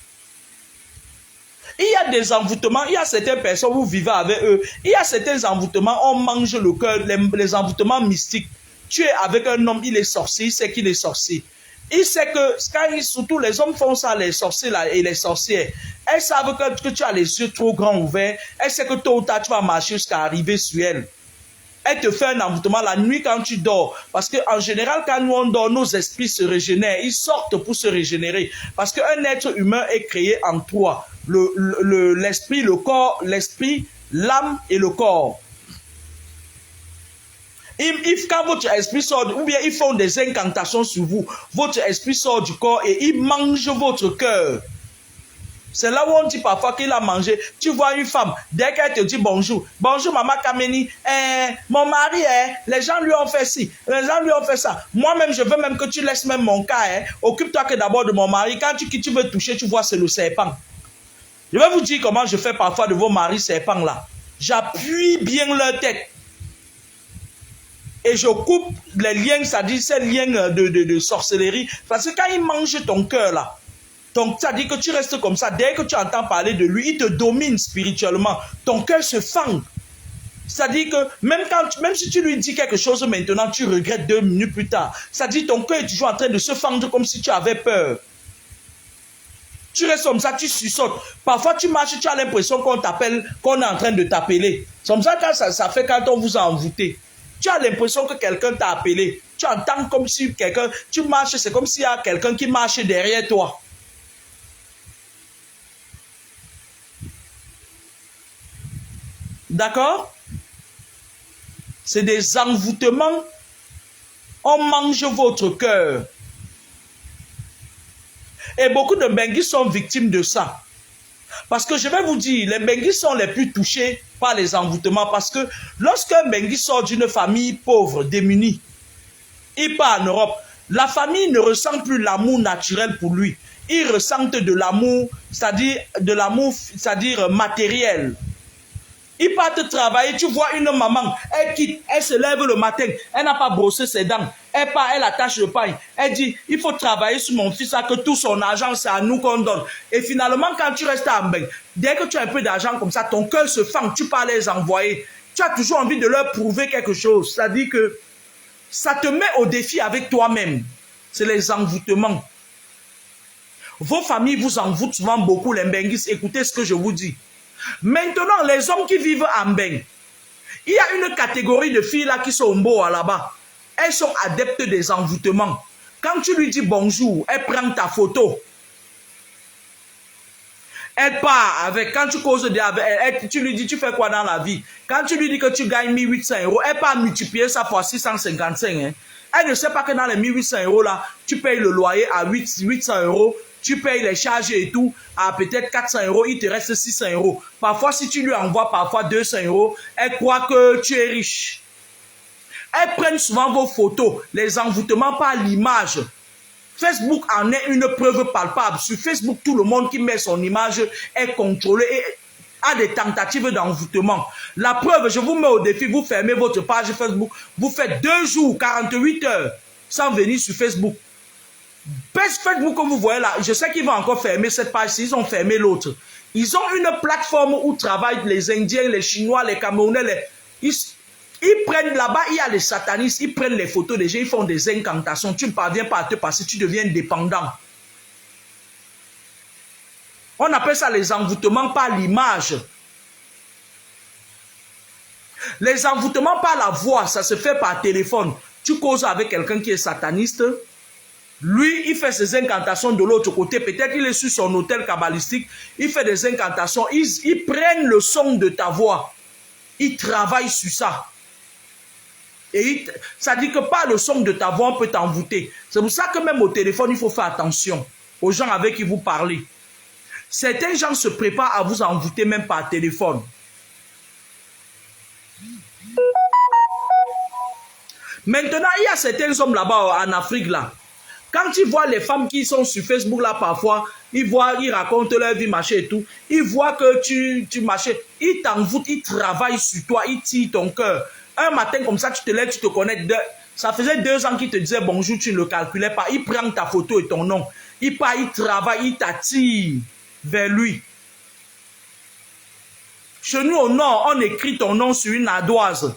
Il y a des envoûtements, il y a certaines personnes, vous vivez avec eux, il y a certains envoûtements, on mange le cœur, les envoûtements mystiques. Tu es avec un homme, il est sorcier, il sait qu'il est sorcier. Il sait que, surtout les hommes font ça, les sorciers là, et les sorcières, elles savent que tu as les yeux trop grands ouverts, elles savent que tôt ou tard tu vas marcher jusqu'à arriver sur elles. Elle te fait un envoûtement la nuit quand tu dors. Parce qu'en général, quand nous on dort, nos esprits se régénèrent. Ils sortent pour se régénérer. Parce qu'un être humain est créé en trois. L'esprit, le corps, l'esprit, l'âme et le corps. Quand votre esprit sort, ou bien ils font des incantations sur vous, votre esprit sort du corps et ils mangent votre cœur. C'est là où on dit parfois qu'il a mangé. Tu vois une femme, dès qu'elle te dit bonjour, bonjour maman Kameni, mon mari, les gens lui ont fait ci, les gens lui ont fait ça. Moi-même, je veux même que tu laisses même mon cas. Occupe-toi que d'abord de mon mari. Quand tu veux toucher, tu vois, c'est le serpent. Je vais vous dire comment je fais parfois de vos maris serpents là. J'appuie bien leur tête. Et je coupe les liens, c'est-à-dire ces liens de sorcellerie. Parce que quand ils mangent ton cœur là, donc, ça dit que tu restes comme ça. Dès que tu entends parler de lui, il te domine spirituellement. Ton cœur se fend. C'est-à-dire que même si tu lui dis quelque chose maintenant, tu regrettes 2 minutes plus tard. C'est-à-dire ton cœur est toujours en train de se fendre comme si tu avais peur. Tu restes comme ça, tu suçotes. Parfois, tu marches, tu as l'impression qu'on t'appelle, qu'on est en train de t'appeler. C'est comme ça que ça fait quand on vous a envoûté. Tu as l'impression que quelqu'un t'a appelé. Tu entends comme si quelqu'un... Tu marches, c'est comme s'il y a quelqu'un qui marche derrière toi. D'accord? C'est des envoûtements. On mange votre cœur. Et beaucoup de Benguis sont victimes de ça. Parce que je vais vous dire, les Benguis sont les plus touchés par les envoûtements. Parce que lorsqu'un Benguis sort d'une famille pauvre, démunie, il part en Europe, la famille ne ressent plus l'amour naturel pour lui. Ils ressentent de l'amour, c'est-à-dire matériel. Ils partent travailler, tu vois une maman, elle quitte, elle se lève le matin, elle n'a pas brossé ses dents, elle part, elle attache le pain, elle dit, il faut travailler sur mon fils, que tout son argent, c'est à nous qu'on donne. Et finalement, quand tu restes à Mbeng, dès que tu as un peu d'argent comme ça, ton cœur se fend, tu pars les envoyer. Tu as toujours envie de leur prouver quelque chose. C'est-à-dire que ça te met au défi avec toi-même. C'est les envoûtements. Vos familles vous envoûtent souvent beaucoup, les Mbenguis. Écoutez ce que je vous dis. Maintenant, les hommes qui vivent à Mbeng, il y a une catégorie de filles là qui sont au Mboa là-bas. Elles sont adeptes des envoûtements. Quand tu lui dis bonjour, elle prend ta photo. Elle part avec, quand tu causes avec elle, tu lui dis, tu fais quoi dans la vie? Quand tu lui dis que tu gagnes 1800 €, elle part multiplier ça fois 655. Hein. Elle ne sait pas que dans les 1800 € là, tu payes le loyer à 800 €, tu payes les charges et tout à peut-être 400 €, il te reste 600 €. Parfois, si tu lui envoies parfois 200 €, elle croit que tu es riche. Elles prennent souvent vos photos, les envoûtements par l'image. Facebook en est une preuve palpable. Sur Facebook, tout le monde qui met son image est contrôlé et a des tentatives d'envoûtement. La preuve, je vous mets au défi, vous fermez votre page Facebook, vous faites 2 jours, 48 heures sans venir sur Facebook. Facebook que vous voyez là, je sais qu'ils vont encore fermer cette page, ils ont fermé l'autre. Ils ont une plateforme où travaillent les Indiens, les Chinois, les Camerounais, ils prennent là-bas, il y a les satanistes, ils prennent les photos des gens, ils font des incantations. Tu ne parviens pas à te passer, tu deviens dépendant. On appelle ça les envoûtements par l'image. Les envoûtements par la voix, ça se fait par téléphone. Tu causes avec quelqu'un qui est sataniste. Lui, il fait ses incantations de l'autre côté. Peut-être il est sur son hôtel kabbalistique. Il fait des incantations. Ils prennent le son de ta voix. Ils travaillent sur ça. Et ça dit que par le son de ta voix, on peut t'envoûter. C'est pour ça que même au téléphone, il faut faire attention aux gens avec qui vous parlez. Certains gens se préparent à vous envoûter même par téléphone. Maintenant, il y a certains hommes là-bas en Afrique, là. Quand ils voient les femmes qui sont sur Facebook, là, parfois, ils racontent leur vie, machin et tout. Ils voient que tu machin. Ils t'envoûtent, ils travaillent sur toi, ils tirent ton cœur. Un matin comme ça, tu te lèves, tu te connais. Ça faisait 2 ans qu'il te disait bonjour, tu ne le calculais pas. Il prend ta photo et ton nom. Il part, il travaille, il t'attire vers lui. Chez nous au nord, on écrit ton nom sur une ardoise.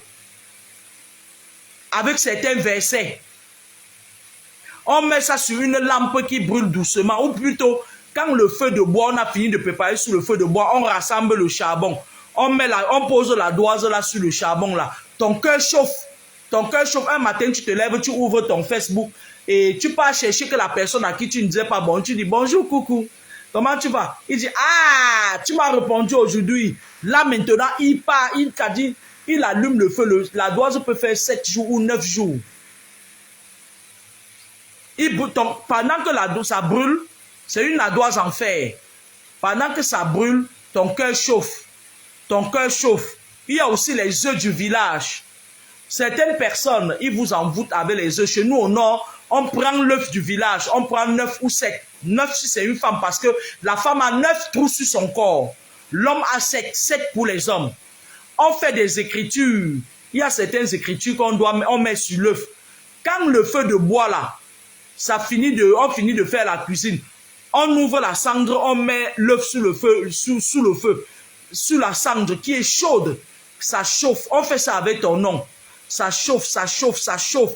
Avec certains versets. On met ça sur une lampe qui brûle doucement. Ou plutôt, quand le feu de bois, on a fini de préparer sur le feu de bois, on rassemble le charbon. On pose la doise là sur le charbon là. Ton cœur chauffe. Ton cœur chauffe. Un matin, tu te lèves, tu ouvres ton Facebook et tu pars chercher que la personne à qui tu ne disais pas bon. Tu dis bonjour, coucou. Comment tu vas? Il dit ah, tu m'as répondu aujourd'hui. Là maintenant, il part, il t'a dit, il allume le feu. La doise peut faire 7 jours ou 9 jours. Pendant que ça brûle, c'est une ardoise en fer. Pendant que ça brûle, ton cœur chauffe. Ton cœur chauffe. Il y a aussi les œufs du village. Certaines personnes, ils vous envoûtent avec les œufs. Chez nous au nord, on prend l'œuf du village. On prend 9 ou 7. 9 si c'est une femme parce que la femme a 9 trous sur son corps. L'homme a 7. 7 pour les hommes. On fait des écritures. Il y a certaines écritures on met sur l'œuf. Quand le feu de bois là, on finit de faire la cuisine. On ouvre la cendre, on met l'œuf sous le feu, sous le feu, sous la cendre qui est chaude. Ça chauffe. On fait ça avec ton nom. Ça chauffe, ça chauffe, ça chauffe.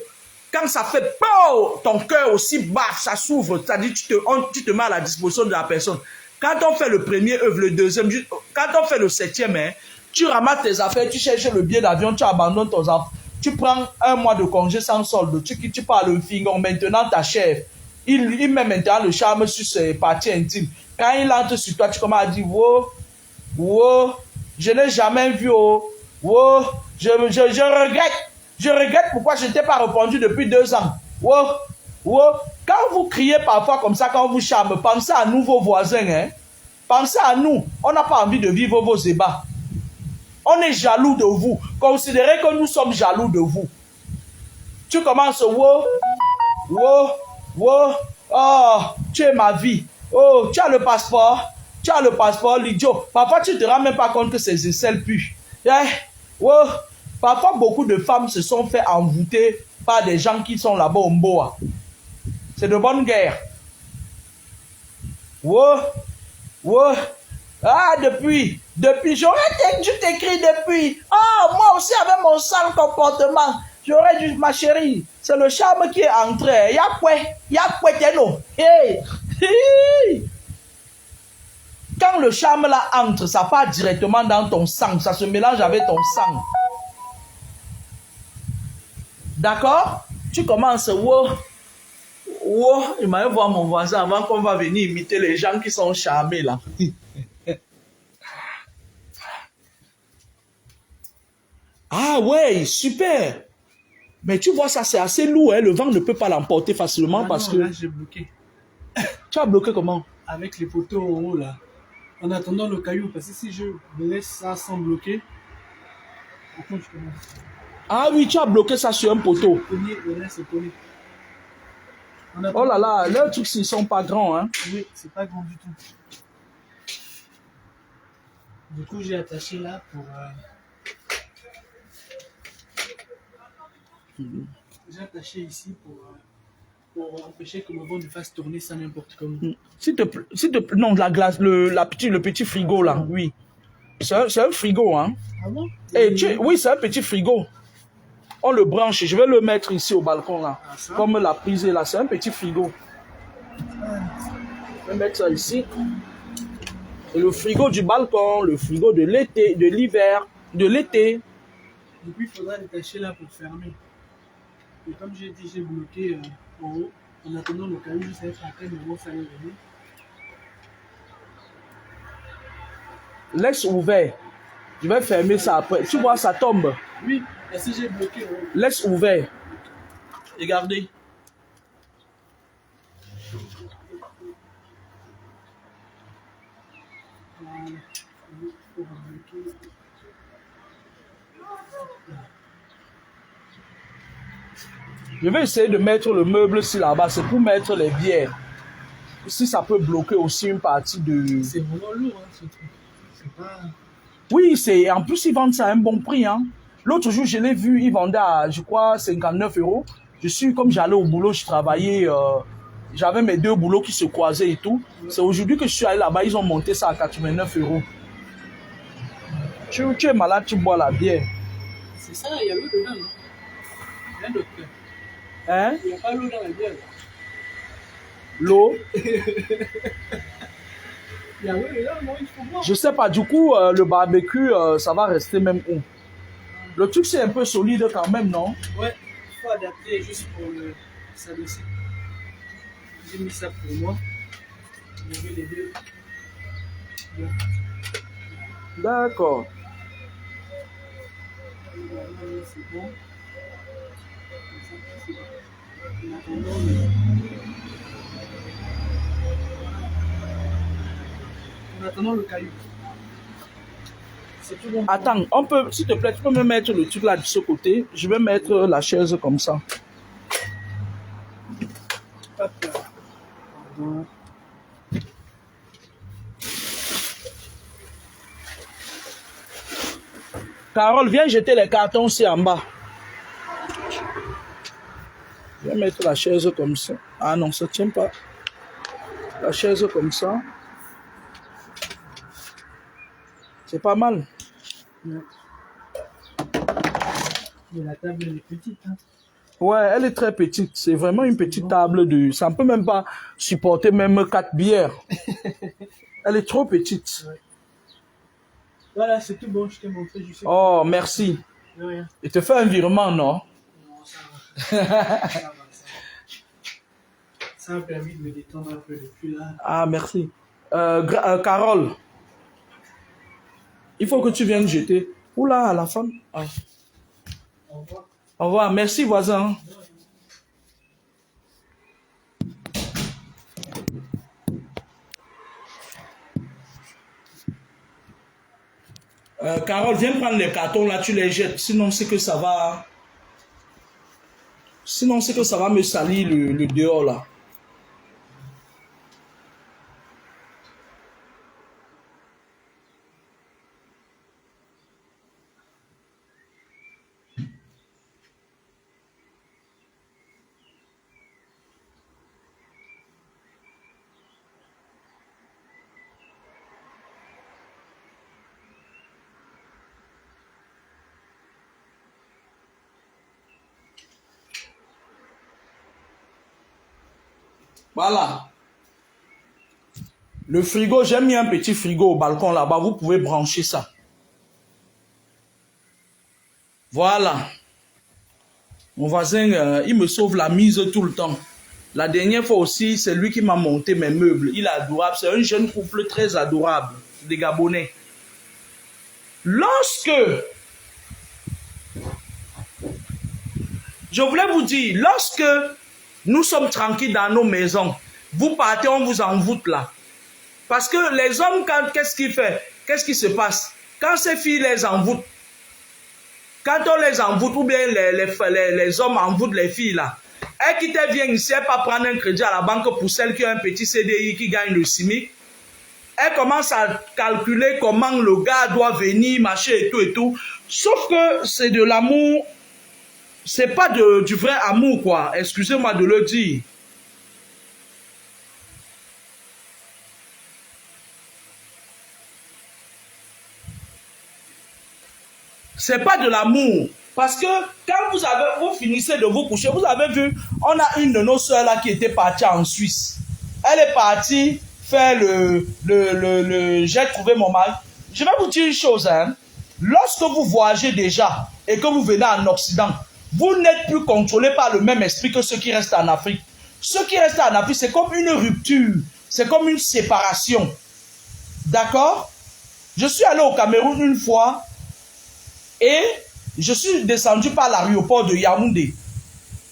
Quand ça fait pow, ton cœur aussi baf, ça s'ouvre. C'est-à-dire tu te mets à la disposition de la personne. Quand on fait le premier œuvre, le deuxième, quand on fait le 7e, hein, tu ramasses tes affaires, tu cherches le billet d'avion, tu abandonnes ton enfant. Tu prends 1 mois de congé sans solde, tu parles le finger, maintenant ta chef, il met maintenant le charme sur ses parties intimes. Quand il entre sur toi, tu commences à dire, wow, je n'ai jamais vu, wow, je regrette pourquoi je ne t'ai pas répondu depuis 2 ans. Wow. Quand vous criez parfois comme ça, quand vous charme, pensez à nous, vos voisins, hein. Pensez à nous, on n'a pas envie de vivre vos ébats. On est jaloux de vous. Considérez que nous sommes jaloux de vous. Tu commences, wow, oh, tu es ma vie. Oh, tu as le passeport, l'idiot. Parfois, tu ne te rends même pas compte que ces aisselles puent. Wow. Parfois, beaucoup de femmes se sont fait envoûter par des gens qui sont là-bas au Mboa. C'est de bonne guerre. Wow. Ah, depuis, j'aurais dû t'écrire depuis. Ah, moi aussi, avec mon sale comportement, j'aurais dû, ma chérie, c'est le charme qui est entré. Y'a quoi, hey. Quand le charme là entre, ça part directement dans ton sang, ça se mélange avec ton sang. D'accord? Tu commences, wow, il m'a voir mon voisin avant qu'on va venir imiter les gens qui sont charmés là. Ah ouais, super. Mais tu vois, ça c'est assez lourd, hein. Le vent ne peut pas l'emporter facilement Ah parce non, que... là, j'ai bloqué. Tu as bloqué comment? Avec les poteaux en haut, là. En attendant le caillou, parce que si je laisse ça sans bloquer, par contre, je commence. Ah oui, tu as bloqué ça sur un poteau. Cogner, le reste est collé. En Oh attendant- là là, leurs trucs, ils sont pas grands, hein. Oui, c'est pas grand du tout. Du coup, j'ai attaché là pour. J'ai attaché ici pour empêcher que le vent ne fasse tourner ça n'importe comment. S'il te plaît, non, la glace, le petit frigo là, oui. C'est un frigo, hein. Ah bon? Oui, c'est un petit frigo. On le branche, je vais le mettre ici au balcon là. Ah, ça? Comme la prise là, c'est un petit frigo. Je vais mettre ça ici. Et le frigo du balcon, le frigo de l'été, de l'hiver, de l'été. Du coup, il faudra détacher là pour fermer. Et comme j'ai dit, j'ai bloqué en haut. En attendant le caillou, je savais après, mais bon, ça allait venir. Laisse ouvert. Je vais fermer ça après. Tu vois, ça tombe. Oui, parce que j'ai bloqué en haut. Laisse ouvert. Regardez. Voilà. Pour bloquer. Je vais essayer de mettre le meuble ici là-bas. C'est pour mettre les bières. Si ça peut bloquer aussi une partie de... C'est vraiment lourd, hein, ce truc. C'est pas. Oui, en plus, ils vendent ça à un bon prix. Hein. L'autre jour, je l'ai vu, ils vendaient à, je crois, 59 €. Comme j'allais au boulot, je travaillais, j'avais mes deux boulots qui se croisaient et tout. C'est aujourd'hui que je suis allé là-bas, ils ont monté ça à 89 €. Tu es malade, tu bois la bière. C'est ça, il y a l'eau dedans, non? Rien docteur. Hein? Il n'y a pas l'eau dans la bière. L'eau? Il y a l'eau dedans, non, il faut boire. Je sais pas, du coup, le barbecue, ça va rester même où? Le truc, c'est un peu solide quand même, non? Ouais, il faut adapter juste pour le s'adoser. J'ai mis ça pour moi. Je vais les deux. Bien. D'accord. C'est bon. En attendant le caillou. C'est tout bon. Attends, s'il te plaît, tu peux me mettre le truc là de ce côté? Je vais mettre la chaise comme ça. Pas peur. Pardon. Carole, viens jeter les cartons aussi en bas. Je vais mettre la chaise comme ça. Ah non, ça ne tient pas. La chaise comme ça. C'est pas mal. Mais la table elle est petite. Hein. Ouais, elle est très petite. C'est vraiment une petite table de... Ça ne peut même pas supporter même 4 bières. Elle est trop petite. Ouais. Voilà, c'est tout bon, je t'ai montré. Je sais Oh, merci. de rien. Il te fait un virement, non? Non, ça va. Ça va. Ça m'a permis de me détendre un peu depuis là. Ah, merci. Carole, il faut que tu viennes jeter. Oula, la femme. Ah. Au revoir. Au revoir. Merci, voisin. Carole, viens prendre les cartons là, tu les jettes. Sinon, c'est que ça va... Sinon, c'est que ça va me salir le dehors là. Voilà. Le frigo, j'ai mis un petit frigo au balcon là-bas. Vous pouvez brancher ça. Voilà. Mon voisin, il me sauve la mise tout le temps. La dernière fois aussi, c'est lui qui m'a monté mes meubles. Il est adorable. C'est un jeune couple très adorable. Des Gabonais. Lorsque je voulais vous dire, lorsque nous sommes tranquilles dans nos maisons, vous partez, on vous envoûte là. Parce que les hommes, qu'est-ce qu'ils font? Qu'est-ce qui se passe? Quand ces filles les envoûtent, quand on les envoûte, ou bien les hommes envoûtent les filles là, elles qui te viennent ici, elles pas prendre un crédit à la banque pour celle qui a un petit CDI qui gagne le SMIC. Elle commence à calculer comment le gars doit venir, machin et tout et tout. Sauf que c'est de l'amour, c'est pas du vrai amour quoi. Excusez-moi de le dire. C'est pas de l'amour. Parce que quand vous finissez de vous coucher, vous avez vu, on a une de nos soeurs là qui était partie en Suisse. Elle est partie faire j'ai trouvé mon mari. Je vais vous dire une chose, hein. Lorsque vous voyagez déjà et que vous venez en Occident, vous n'êtes plus contrôlé par le même esprit que ceux qui restent en Afrique. Ceux qui restent en Afrique, c'est comme une rupture, c'est comme une séparation. D'accord? Je suis allé au Cameroun une fois et je suis descendu par l'aéroport de Yaoundé.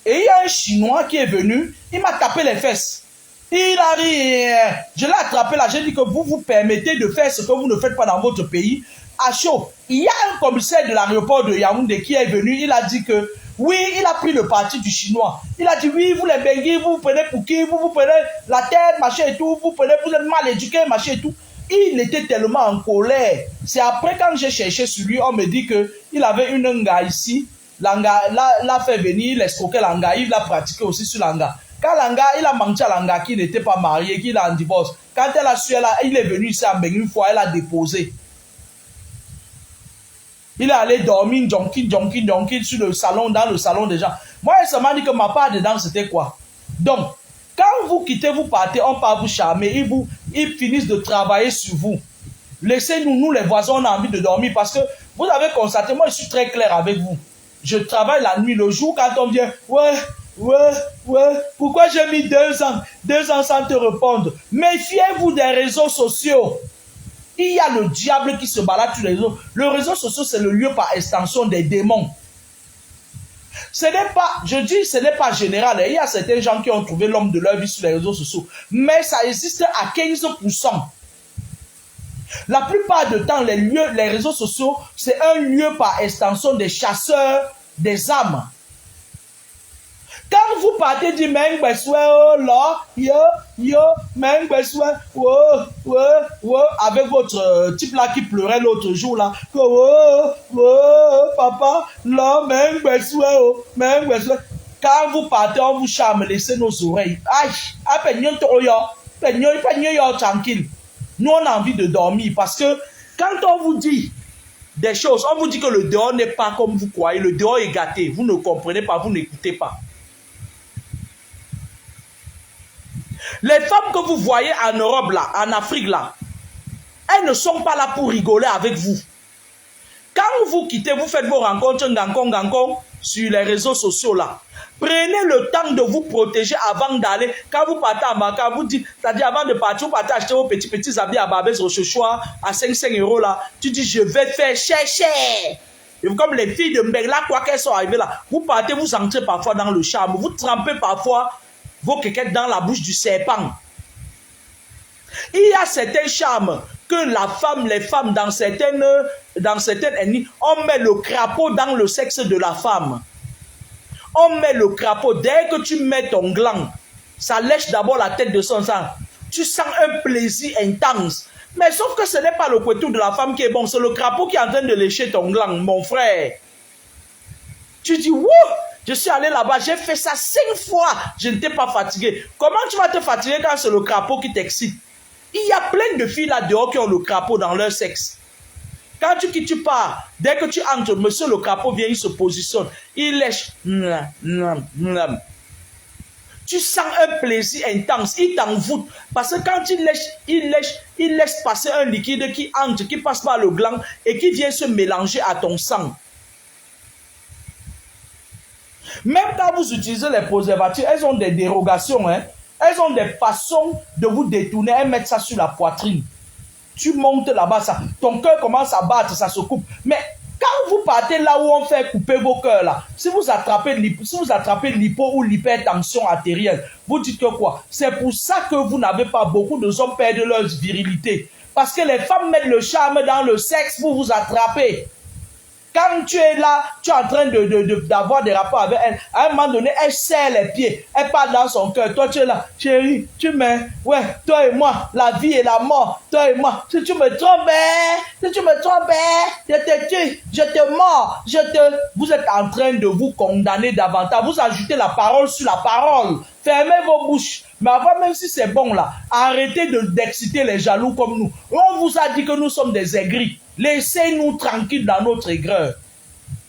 Et il y a un Chinois qui est venu, il m'a tapé les fesses. Il a ri, je l'ai attrapé là, j'ai dit que vous vous permettez de faire ce que vous ne faites pas dans votre pays. À chaud, il y a un commissaire de l'aéroport de Yaoundé qui est venu, il a dit que oui, il a pris le parti du Chinois. Il a dit oui, vous les Benguis, vous prenez pour qui, vous prenez la tête, machin et tout, vous êtes mal éduqués, machin et tout. Il était tellement en colère. C'est après quand j'ai cherché sur lui, on me dit qu'il avait une nga ici. L'anga l'a fait venir, il a escroqué l'anga, il l'a pratiqué aussi sur l'anga. Quand l'anga, il a menti à l'anga qui n'était pas marié, qu'il a en divorce. Quand elle a su, il est venu ici à Bengue une fois, elle a déposé. Il est allé dormir, jonkin sur le salon, dans le salon des gens. Moi, elle m'a dit que ma part dedans, c'était quoi? Donc, quand vous quittez, vous partez, on part vous charmer, ils finissent de travailler sur vous. Laissez-nous, nous les voisins, on a envie de dormir parce que vous avez constaté, moi je suis très clair avec vous. Je travaille la nuit, le jour quand on vient, ouais, pourquoi j'ai mis 2 ans? 2 ans sans te répondre. Méfiez-vous des réseaux sociaux. Il y a le diable qui se balade sur les réseaux. Le réseau social, c'est le lieu par extension des démons. Ce n'est pas, je dis, ce n'est pas général. Il y a certains gens qui ont trouvé l'homme de leur vie sur les réseaux sociaux. Mais ça existe à 15%. La plupart du temps, les réseaux sociaux, c'est un lieu par extension des chasseurs des âmes. Quand vous partez du oh là, avec votre type là qui pleurait l'autre jour là, papa, là, quand vous partez, on vous charme, laissez nos oreilles. Aïe, tranquille. Nous, on a envie de dormir parce que quand on vous dit des choses, on vous dit que le dehors n'est pas comme vous croyez, le dehors est gâté. Vous ne comprenez pas, vous n'écoutez pas. Les femmes que vous voyez en Europe là, en Afrique là, elles ne sont pas là pour rigoler avec vous. Quand vous quittez, vous faites vos rencontres sur les réseaux sociaux là. Prenez le temps de vous protéger avant d'aller. Quand vous partez à Maka, vous dites, c'est-à-dire avant de partir, vous partez acheter vos petits habits à Babès Rochechouart à 5 € là. Tu dis, je vais faire cher. Et comme les filles de Mbengla, quoi qu'elles sont arrivées là, vous partez, vous entrez parfois dans le charme, vous trempez parfois vos quéquettes dans la bouche du serpent. Il y a certains charmes que les femmes dans certaines ethnies, on met le crapaud dans le sexe de la femme. On met le crapaud. Dès que tu mets ton gland, ça lèche d'abord la tête de son sang. Tu sens un plaisir intense. Mais sauf que ce n'est pas le couteau de la femme qui est bon, c'est le crapaud qui est en train de lécher ton gland, mon frère. Tu dis, wouh, je suis allé là-bas, j'ai fait ça 5 fois, je n'étais pas fatigué. Comment tu vas te fatiguer quand c'est le crapaud qui t'excite? Il y a plein de filles là dehors qui ont le crapaud dans leur sexe. Quand tu pars, dès que tu entres, monsieur le crapaud vient, il se positionne. Il lèche. Tu sens un plaisir intense. Il t'envoûte. Parce que quand il laisse passer un liquide qui entre, qui passe par le gland et qui vient se mélanger à ton sang. Même quand vous utilisez les préservatifs, elles ont des dérogations. Hein? Elles ont des façons de vous détourner. Elles mettent ça sur la poitrine. Tu montes là-bas, ton cœur commence à battre, ça se coupe. Mais Quand vous partez là où on fait couper vos cœurs là, si vous attrapez l'hypo ou l'hypertension artérielle, vous dites que quoi? C'est pour ça que vous n'avez pas beaucoup de hommes perdent leur virilité. Parce que les femmes mettent le charme dans le sexe pour vous attraper. Quand tu es là, tu es en train d'avoir des rapports avec elle. À un moment donné, elle serre les pieds. Elle parle dans son cœur. Toi, tu es là. Chérie, tu m'aimes. Ouais, toi et moi, la vie et la mort. Toi et moi. Si tu me trompes, si tu me trompes, je te tue, je te mords, Vous êtes en train de vous condamner davantage. Vous ajoutez la parole sur la parole. Fermez vos bouches. Mais avant, même si c'est bon là, arrêtez d'exciter les jaloux comme nous. On vous a dit que nous sommes des aigris. Laissez-nous tranquilles dans notre aigreur.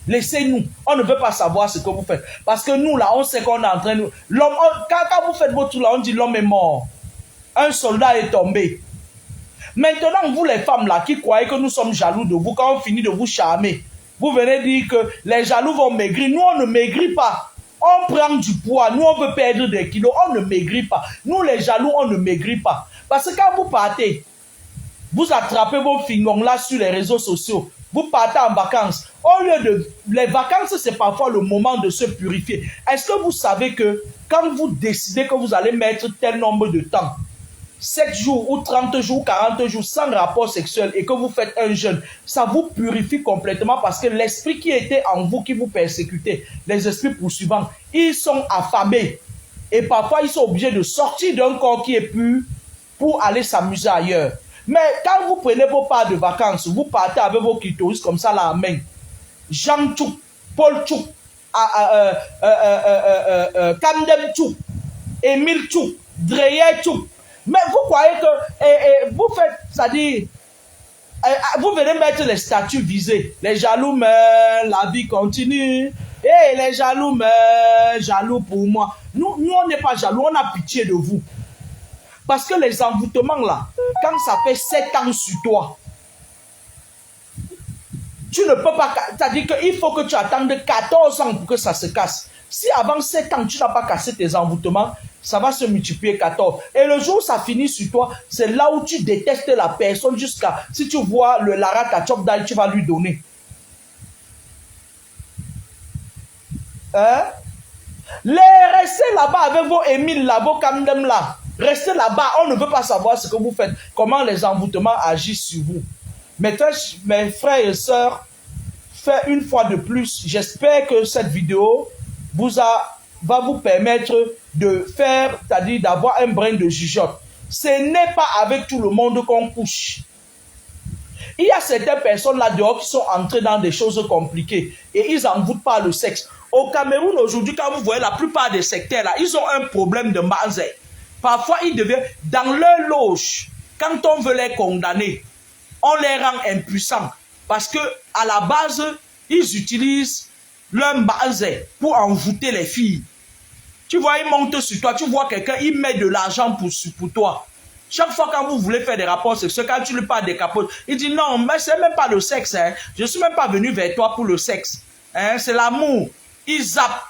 Laissez-nous. On ne veut pas savoir ce que vous faites. Parce que nous, là, on sait qu'on est en train de... Quand vous faites votre tour, là, on dit l'homme est mort. Un soldat est tombé. Maintenant, vous, les femmes, là, qui croyez que nous sommes jaloux de vous, quand on finit de vous charmer, vous venez dire que les jaloux vont maigrir. Nous, on ne maigrit pas. On prend du poids. Nous, on veut perdre des kilos. On ne maigrit pas. Nous, les jaloux, on ne maigrit pas. Parce que quand vous partez, vous attrapez vos fingons là sur les réseaux sociaux. Vous partez en vacances. Au lieu de... Les vacances, c'est parfois le moment de se purifier. Est-ce que vous savez que quand vous décidez que vous allez mettre tel nombre de temps, 7 jours ou 30 jours, 40 jours sans rapport sexuel et que vous faites un jeûne, ça vous purifie complètement parce que l'esprit qui était en vous, qui vous persécutait, les esprits poursuivants, ils sont affamés. Et parfois, ils sont obligés de sortir d'un corps qui est pur pour aller s'amuser ailleurs. Mais quand vous prenez vos parts de vacances, vous partez avec vos clitoris comme ça là en main. Jean Tchouk, Paul Tchouk, Kandem Tchouk, Émile Tchouk, Dreyer Tchouk. Mais vous croyez que vous faites, c'est-à-dire, vous venez mettre les statuts visés. Les jaloux meurent, la vie continue. Et les jaloux meurent, jaloux pour moi. Nous on n'est pas jaloux, on a pitié de vous. Parce que les envoûtements là, quand ça fait 7 ans sur toi, tu ne peux pas, c'est-à-dire qu'il faut que tu attendes 14 ans pour que ça se casse. Si avant 7 ans, tu n'as pas cassé tes envoûtements, ça va se multiplier 14. Et le jour où ça finit sur toi, c'est là où tu détestes la personne jusqu'à, si tu vois le Lara Tachok d'ail, tu vas lui donner. Hein? Restez là-bas avec vos Émile là, vos Kamdem là. Restez là-bas, on ne veut pas savoir ce que vous faites, comment les envoûtements agissent sur vous. Maintenant, mes frères et sœurs, fait une fois de plus, j'espère que cette vidéo va vous permettre de faire, c'est-à-dire d'avoir un brin de jugeote. Ce n'est pas avec tout le monde qu'on couche. Il y a certaines personnes là dehors qui sont entrées dans des choses compliquées et ils envoûtent par le sexe. Au Cameroun aujourd'hui, quand vous voyez la plupart des sectaires là, ils ont un problème de mazet. Parfois, ils deviennent dans leur loge. Quand on veut les condamner, on les rend impuissants. Parce que à la base, ils utilisent leur mazet pour envoûter les filles. Tu vois, ils montent sur toi. Tu vois quelqu'un, il met de l'argent pour toi. Chaque fois quand vous voulez faire des rapports sexuels, quand tu lui parles des capotes, il dit non, mais c'est même pas le sexe. Hein. Je ne suis même pas venu vers toi pour le sexe. Hein. C'est l'amour. Il zappe.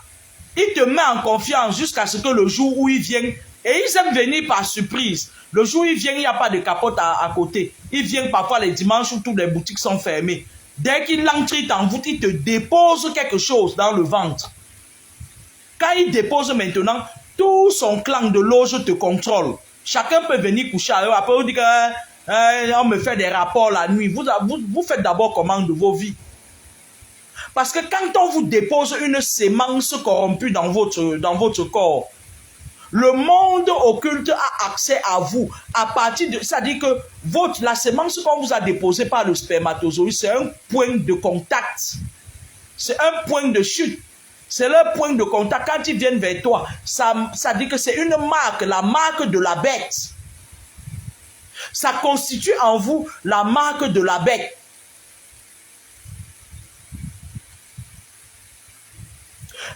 Il te met en confiance jusqu'à ce que le jour où il vient, et ils aiment venir par surprise. Le jour où il vient, il n'y a pas de capote à côté. Il vient parfois les dimanches où toutes les boutiques sont fermées. Dès qu'il entre, il t'envoûte, il te dépose quelque chose dans le ventre. Quand il dépose maintenant, tout son clan de loge te contrôle. Chacun peut venir coucher à eux. Après, on dit qu'on me fait des rapports la nuit. Vous faites d'abord comment de vos vies. Parce que quand on vous dépose une sémence corrompue dans votre corps, le monde occulte a accès à vous à partir de... C'est-à-dire que la sémence qu'on vous a déposée par le spermatozoïde, c'est un point de contact. C'est un point de chute. C'est leur point de contact. Quand ils viennent vers toi, ça dit que c'est une marque, la marque de la bête. Ça constitue en vous la marque de la bête.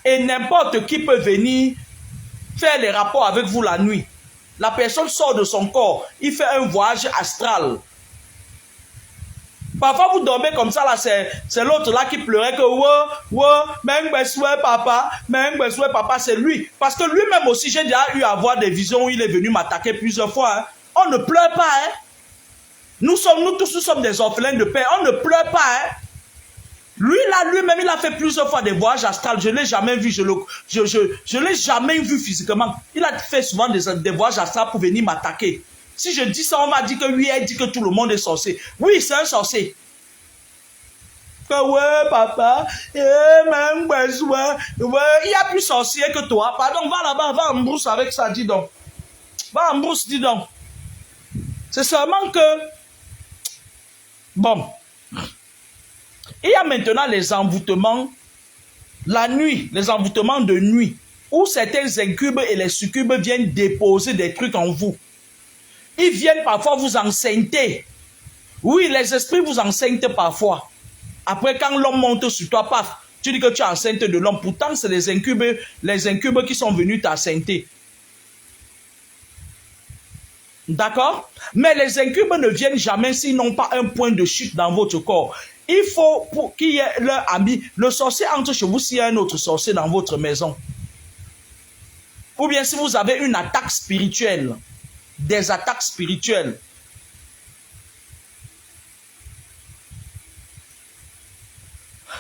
Et n'importe qui peut venir faire les rapports avec vous la nuit. La personne sort de son corps, il fait un voyage astral. Parfois vous dormez comme ça là, c'est l'autre là qui pleurait que papa, c'est lui. Parce que lui-même aussi, j'ai déjà eu à voir des visions où il est venu m'attaquer plusieurs fois. Hein. On ne pleure pas. Hein. Nous tous, nous sommes des orphelins de père. On ne pleure pas. Hein. Lui, là, lui-même, il a fait plusieurs fois des voyages astrales. Je ne l'ai jamais vu, je l'ai jamais vu physiquement. Il a fait souvent des voyages astrales pour venir m'attaquer. Si je dis ça, on m'a dit que lui, elle dit que tout le monde est sorcier. Oui, c'est un sorcier. Que ouais, papa, même besoin, ouais, il y a plus sorcier que toi. Pardon, va là-bas, va en brousse avec ça, dis donc. Va en brousse, dis donc. C'est seulement que, bon, il y a maintenant les envoûtements, la nuit, les envoûtements de nuit, où certains incubes et les succubes viennent déposer des trucs en vous. Ils viennent parfois vous enceinte. Oui, les esprits vous enseignent parfois. Après, quand l'homme monte sur toi, paf, tu dis que tu es enceinte de l'homme. Pourtant, c'est les incubes qui sont venus t'enceinte. D'accord? Mais les incubes ne viennent jamais s'ils n'ont pas un point de chute dans votre corps. Il faut pour qu'il y ait leur ami. Le sorcier entre chez vous s'il y a un autre sorcier dans votre maison. Ou bien si vous avez une attaque spirituelle. Des attaques spirituelles.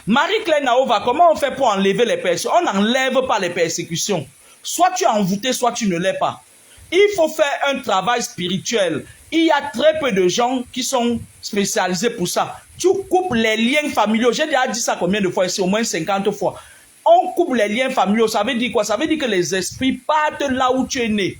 Marie-Claire Naova, comment on fait pour enlever les persécutions? On n'enlève pas les persécutions. Soit tu es envoûté, soit tu ne l'es pas. Il faut faire un travail spirituel. Il y a très peu de gens qui sont spécialisés pour ça. Tu coupes les liens familiaux. J'ai déjà dit ça combien de fois ici? Au moins 50 fois. On coupe les liens familiaux. Ça veut dire quoi? Ça veut dire que les esprits partent là où tu es né.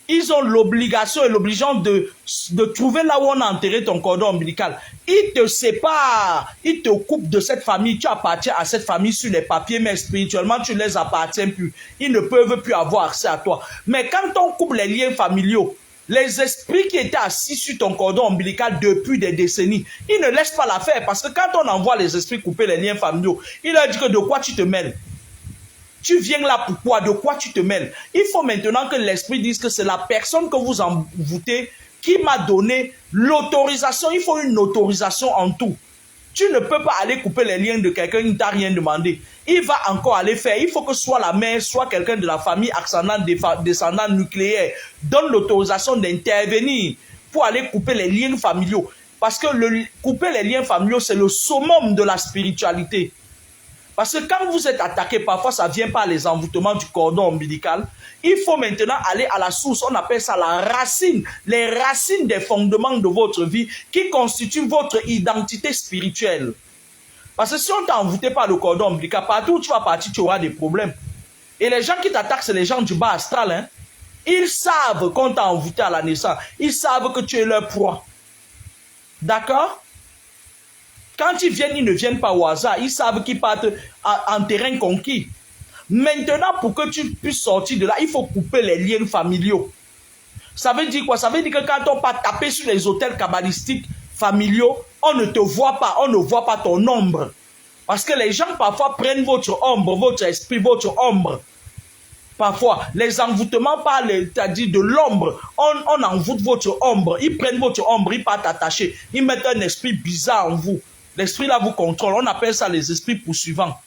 Ils ont l'obligation et l'obligeance de trouver là où on a enterré ton cordon ombilical. Ils te séparent, ils te coupent de cette famille. Tu appartiens à cette famille sur les papiers, mais spirituellement, tu ne les appartiens plus. Ils ne peuvent plus avoir accès à toi. Mais quand on coupe les liens familiaux, les esprits qui étaient assis sur ton cordon ombilical depuis des décennies, ils ne laissent pas l'affaire. Parce que quand on envoie les esprits couper les liens familiaux, il leur dit que de quoi tu te mêles? Tu viens là pourquoi? De quoi tu te mêles? Il faut maintenant que l'esprit dise que c'est la personne que vous envoûtez qui m'a donné l'autorisation. Il faut une autorisation en tout. Tu ne peux pas aller couper les liens de quelqu'un qui ne t'a rien demandé. Il va encore aller faire. Il faut que soit la mère, soit quelqu'un de la famille ascendant, descendant nucléaire donne l'autorisation d'intervenir pour aller couper les liens familiaux. Parce que couper les liens familiaux, c'est le summum de la spiritualité. Parce que quand vous êtes attaqué, parfois ça ne vient pas les envoûtements du cordon ombilical. Il faut maintenant aller à la source. On appelle ça la racine. Les racines des fondements de votre vie qui constituent votre identité spirituelle. Parce que si on t'a envoûté par le cordon ombilical, partout où tu vas partir, tu auras des problèmes. Et les gens qui t'attaquent, c'est les gens du bas astral. Hein? Ils savent qu'on t'a envoûté à la naissance. Ils savent que tu es leur proie. D'accord? Quand ils viennent, ils ne viennent pas au hasard. Ils savent qu'ils partent en terrain conquis. Maintenant, pour que tu puisses sortir de là, il faut couper les liens familiaux. Ça veut dire quoi? Ça veut dire que quand on part taper sur les hôtels kabbalistiques familiaux, on ne te voit pas, on ne voit pas ton ombre. Parce que les gens parfois prennent votre ombre, votre esprit, votre ombre. Parfois, les envoûtements parlent, c'est-à-dire de l'ombre. On envoûte votre ombre. Ils prennent votre ombre, ils partent attacher. Ils mettent un esprit bizarre en vous. L'esprit là vous contrôle. On appelle ça les esprits poursuivants.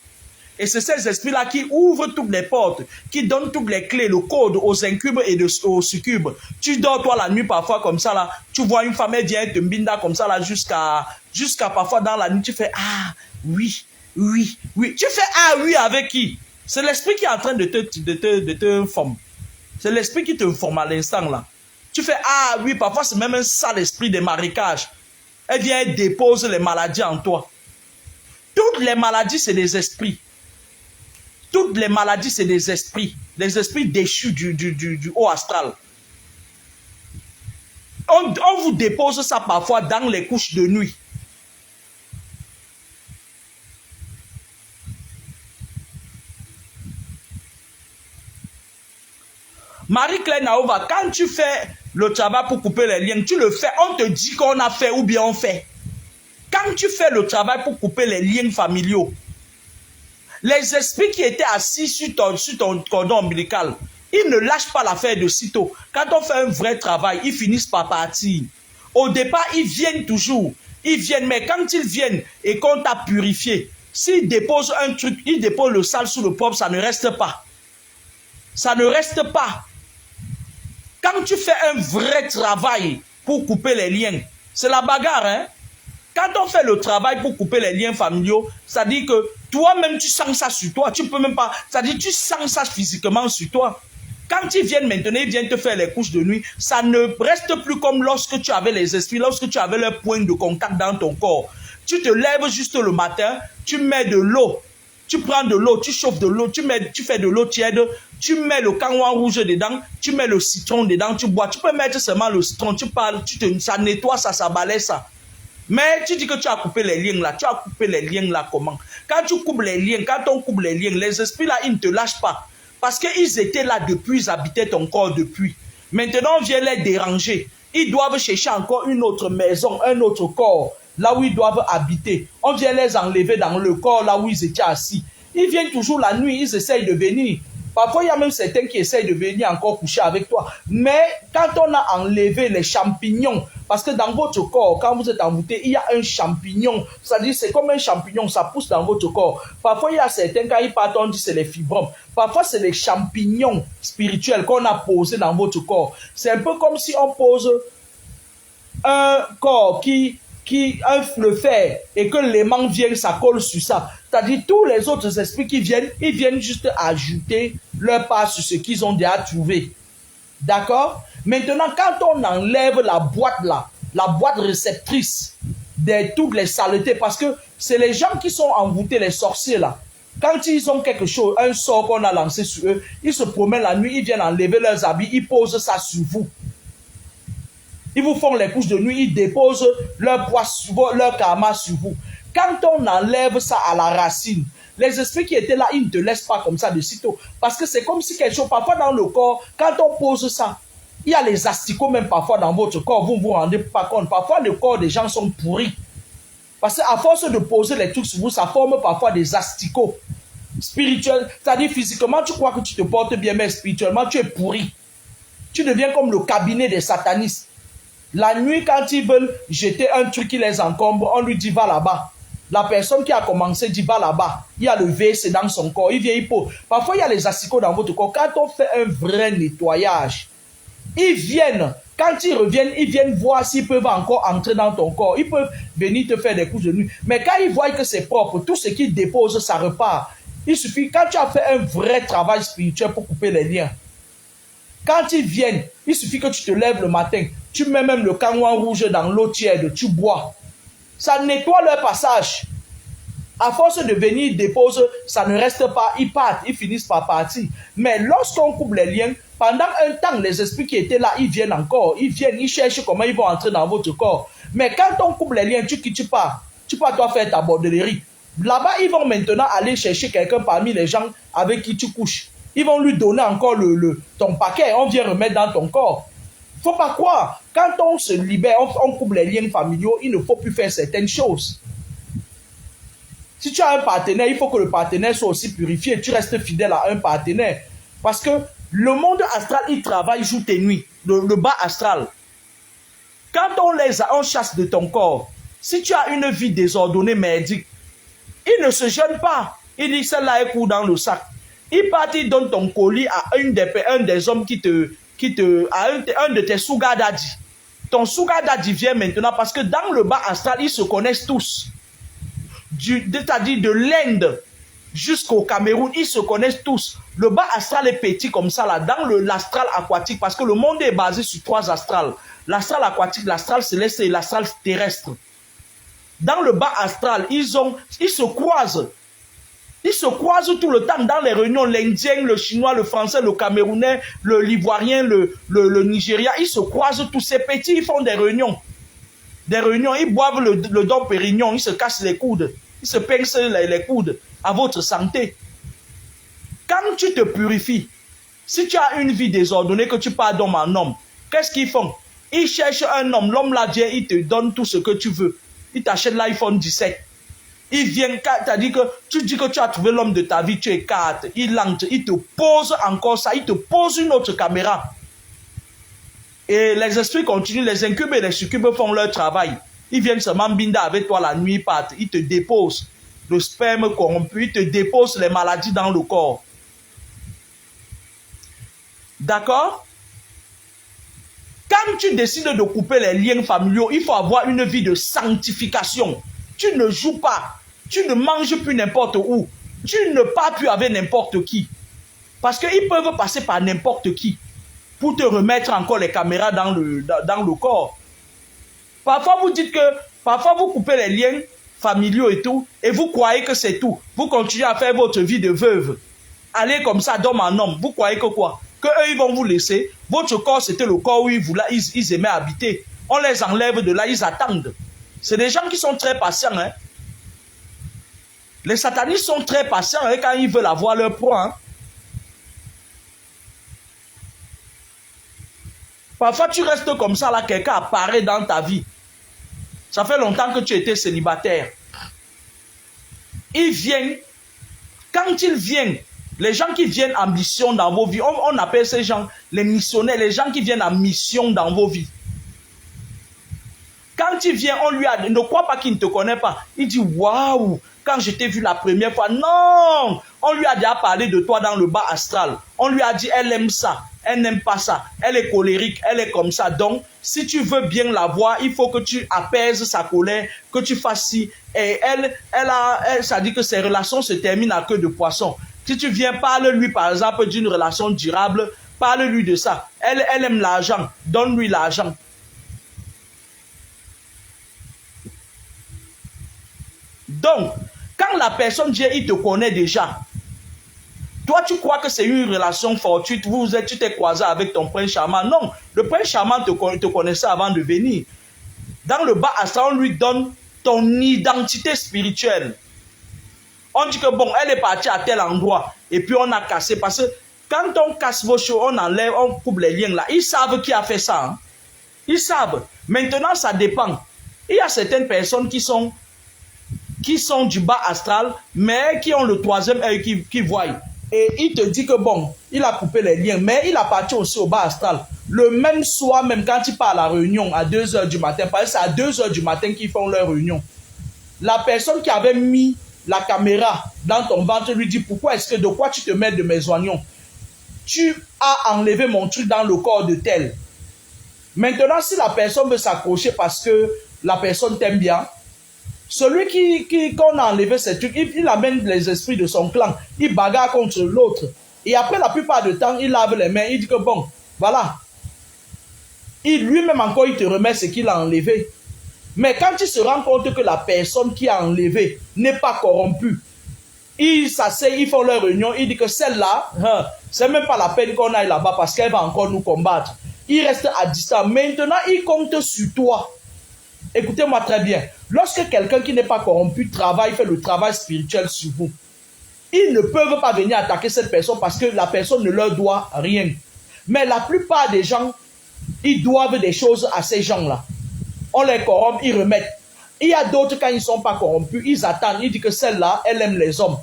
Et c'est ces esprits-là qui ouvrent toutes les portes, qui donnent toutes les clés, le code aux incubes et aux succubes. Tu dors toi la nuit parfois comme ça là. Tu vois une femme, elle vient te mbinda comme ça là jusqu'à parfois dans la nuit. Tu fais ah oui, oui, oui. Tu fais ah oui avec qui? C'est l'esprit qui est en train de te former. C'est l'esprit qui te forme à l'instant là. Tu fais ah oui, parfois c'est même un sale esprit des marécages. Elle vient et dépose les maladies en toi. Toutes les maladies, c'est des esprits. Toutes les maladies, c'est des esprits. Des esprits déchus du haut astral. On vous dépose ça parfois dans les couches de nuit. Marie-Claire Naova, quand tu fais le travail pour couper les liens, tu le fais, on te dit qu'on a fait ou bien on fait. Quand tu fais le travail pour couper les liens familiaux, les esprits qui étaient assis sur ton cordon ombilical, ils ne lâchent pas l'affaire de sitôt. Quand on fait un vrai travail, ils finissent par partir. Au départ, ils viennent toujours. Ils viennent, mais quand ils viennent et qu'on t'a purifié, s'ils déposent un truc, ils déposent le sale sous le propre, ça ne reste pas. Ça ne reste pas. Quand tu fais un vrai travail pour couper les liens, c'est la bagarre, hein? Quand on fait le travail pour couper les liens familiaux, ça dit que toi-même, tu sens ça sur toi. Tu peux même pas... Ça dit tu sens ça physiquement sur toi. Quand ils viennent maintenant, ils viennent te faire les couches de nuit, ça ne reste plus comme lorsque tu avais les esprits, lorsque tu avais leur point de contact dans ton corps. Tu te lèves juste le matin, tu mets de l'eau. Tu prends de l'eau, tu chauffes de l'eau, tu fais de l'eau tiède, tu mets le canouan rouge dedans, tu mets le citron dedans, tu bois. Tu peux mettre seulement le citron, tu parles, ça nettoie ça balaie ça. Mais tu dis que tu as coupé les liens là. Tu as coupé les liens là comment? Quand tu coupes les liens, quand on coupe les liens, les esprits là, ils ne te lâchent pas. Parce qu'ils étaient là depuis, ils habitaient ton corps depuis. Maintenant, on vient les déranger. Ils doivent chercher encore une autre maison, un autre corps, là où ils doivent habiter. On vient les enlever dans le corps là où ils étaient assis. Ils viennent toujours la nuit, ils essayent de venir. Parfois, il y a même certains qui essayent de venir encore coucher avec toi. Mais quand on a enlevé les champignons, parce que dans votre corps, quand vous êtes envoûté, il y a un champignon. C'est-à-dire, c'est comme un champignon, ça pousse dans votre corps. Parfois, il y a certains, quand ils partent, on dit c'est les fibromes. Parfois, c'est les champignons spirituels qu'on a posés dans votre corps. C'est un peu comme si on pose un corps le fer et que l'aimant vient, ça colle sur ça. C'est-à-dire tous les autres esprits qui viennent, ils viennent juste ajouter leur part sur ce qu'ils ont déjà trouvé. D'accord? Maintenant, quand on enlève la boîte là, la boîte réceptrice de toutes les saletés, parce que c'est les gens qui sont envoûtés, les sorciers là. Quand ils ont quelque chose, un sort qu'on a lancé sur eux, ils se promènent la nuit, ils viennent enlever leurs habits, ils posent ça sur vous. Ils vous font les couches de nuit, ils déposent leur poids sur vous, leur karma sur vous. Quand on enlève ça à la racine, les esprits qui étaient là, ils ne te laissent pas comme ça de sitôt. Parce que c'est comme si quelque chose, parfois dans le corps, quand on pose ça, il y a les asticots même parfois dans votre corps, vous ne vous rendez pas compte. Parfois, le corps des gens sont pourris. Parce qu'à force de poser les trucs sur vous, ça forme parfois des asticots spirituels. C'est-à-dire physiquement, tu crois que tu te portes bien, mais spirituellement, tu es pourri. Tu deviens comme le cabinet des satanistes. La nuit, quand ils veulent jeter un truc qui les encombre, on lui dit va là-bas. La personne qui a commencé dit va là-bas. Il y a le VC dans son corps, il vient, il pose. Parfois, il y a les asticots dans votre corps. Quand on fait un vrai nettoyage, ils viennent. Quand ils reviennent, ils viennent voir s'ils peuvent encore entrer dans ton corps. Ils peuvent venir te faire des couches de nuit. Mais quand ils voient que c'est propre, tout ce qu'ils déposent, ça repart. Il suffit, quand tu as fait un vrai travail spirituel pour couper les liens, quand ils viennent, il suffit que tu te lèves le matin, tu mets même le canouan rouge dans l'eau tiède, tu bois. Ça nettoie leur passage. À force de venir, ils déposent, ça ne reste pas, ils partent, ils finissent par partir. Mais lorsqu'on coupe les liens, pendant un temps, les esprits qui étaient là, ils viennent encore. Ils viennent, ils cherchent comment ils vont entrer dans votre corps. Mais quand on coupe les liens, tu pars. Tu pars toi faire ta bordellerie. Là-bas, ils vont maintenant aller chercher quelqu'un parmi les gens avec qui tu couches. Ils vont lui donner encore ton paquet, on vient remettre dans ton corps. Faut pas croire. Quand on se libère, on coupe les liens familiaux, il ne faut plus faire certaines choses. Si tu as un partenaire, il faut que le partenaire soit aussi purifié. Tu restes fidèle à un partenaire. Parce que le monde astral, il travaille jour et nuit. Le bas astral. Quand on chasse de ton corps, si tu as une vie désordonnée, merdique, il ne se gêne pas. Il dit celle-là est court dans le sac. Il part, il donne ton colis à un des hommes un de tes sugar daddy. Ton sugar daddy vient maintenant parce que dans le bas astral, ils se connaissent tous. C'est-à-dire de l'Inde jusqu'au Cameroun, ils se connaissent tous. Le bas astral est petit comme ça, là, dans l'astral aquatique, parce que le monde est basé sur 3 astrales. L'astral aquatique, l'astral céleste et l'astral terrestre. Dans le bas astral, ils se croisent. Ils se croisent tout le temps dans les réunions. L'Indien, le Chinois, le Français, le Camerounais, l'Ivoirien, le Nigérien. Ils se croisent tous. Ces petits, ils font des réunions. Des réunions, ils boivent le Dom Pérignon. Ils se cassent les coudes. Ils se pincent les coudes à votre santé. Quand tu te purifies, si tu as une vie désordonnée, que tu pars d'homme en homme, qu'est-ce qu'ils font? Ils cherchent un homme. L'homme là vient, il te donne tout ce que tu veux. Il t'achète l'iPhone 17. Il vient, c'est-à-dire que tu dis que tu as trouvé l'homme de ta vie, tu es 4, il entre, il te pose encore ça, il te pose une autre caméra. Et les esprits continuent, les incubes et les succubes font leur travail. Ils viennent se mambinda avec toi la nuit, ils partent, ils te déposent le sperme corrompu, ils te déposent les maladies dans le corps. D'accord? Quand tu décides de couper les liens familiaux, il faut avoir une vie de sanctification. Tu ne joues pas. Tu ne manges plus n'importe où. Tu ne pars plus avec n'importe qui. Parce qu'ils peuvent passer par n'importe qui pour te remettre encore les caméras dans le corps. Parfois, vous dites que, parfois, vous coupez les liens familiaux et tout, et vous croyez que c'est tout. Vous continuez à faire votre vie de veuve. Allez comme ça, d'homme en homme. Vous croyez que quoi? Que eux, ils vont vous laisser. Votre corps, c'était le corps où ils aimaient habiter. On les enlève de là, ils attendent. C'est des gens qui sont très patients. Hein? Les satanistes sont très patients hein, quand ils veulent avoir leur proie. Hein? Parfois, tu restes comme ça, là, quelqu'un apparaît dans ta vie. Ça fait longtemps que tu étais célibataire. Il vient. Quand il vient, les gens qui viennent en mission dans vos vies, on appelle ces gens les missionnaires, les gens qui viennent en mission dans vos vies. Quand il vient, on lui a dit, ne crois pas qu'il ne te connaît pas. Il dit, waouh, quand je t'ai vu la première fois, non, on lui a déjà parlé de toi dans le bas astral. On lui a dit, elle aime ça, elle n'aime pas ça, elle est colérique, elle est comme ça. Donc, si tu veux bien la voir, il faut que tu apaises sa colère, que tu fasses ci. Et ça dit que ses relations se terminent à queue de poisson. Si tu viens, parle-lui par exemple d'une relation durable, parle-lui de ça. Elle aime l'argent, donne-lui l'argent. Donc, quand la personne vient, il te connaît déjà. Toi, tu crois que c'est une relation fortuite, tu t'es croisé avec ton prince charmant. Non, le prince charmant te connaissait avant de venir. Dans le bas astral, on lui donne ton identité spirituelle. On dit que bon, elle est partie à tel endroit. Et puis on a cassé. Parce que quand on casse vos choses, on enlève, on coupe les liens là. Ils savent qui a fait ça. Hein? Ils savent. Maintenant, ça dépend. Il y a certaines personnes qui sont du bas astral, mais qui ont le troisième œil qui voient. Et il te dit que bon, il a coupé les liens, mais il appartient aussi au bas astral. Le même soir, même quand il part à la réunion à 2 h du matin, parce que c'est à 2 h du matin qu'ils font leur réunion. La personne qui avait mis la caméra dans ton ventre lui dit, pourquoi est-ce que de quoi tu te mets de mes oignons? Tu as enlevé mon truc dans le corps de tel. Maintenant, si la personne veut s'accrocher parce que la personne t'aime bien, celui qu'on a enlevé ces trucs, il amène les esprits de son clan, il bagarre contre l'autre. Et après, la plupart du temps, il lave les mains, il dit que bon, voilà. Lui-même encore, il te remet ce qu'il a enlevé. Mais quand il se rend compte que la personne qui a enlevé n'est pas corrompue, il s'asseye, ils font leur réunion, il dit que celle-là, c'est même pas la peine qu'on aille là-bas parce qu'elle va encore nous combattre. Il reste à distance. Maintenant, il compte sur toi. Écoutez-moi très bien. Lorsque quelqu'un qui n'est pas corrompu travaille, fait le travail spirituel sur vous, ils ne peuvent pas venir attaquer cette personne parce que la personne ne leur doit rien. Mais la plupart des gens, ils doivent des choses à ces gens-là. On les corrompt, ils remettent. Il y a d'autres, quand ils ne sont pas corrompus, ils attendent. Ils disent que celle-là, elle aime les hommes.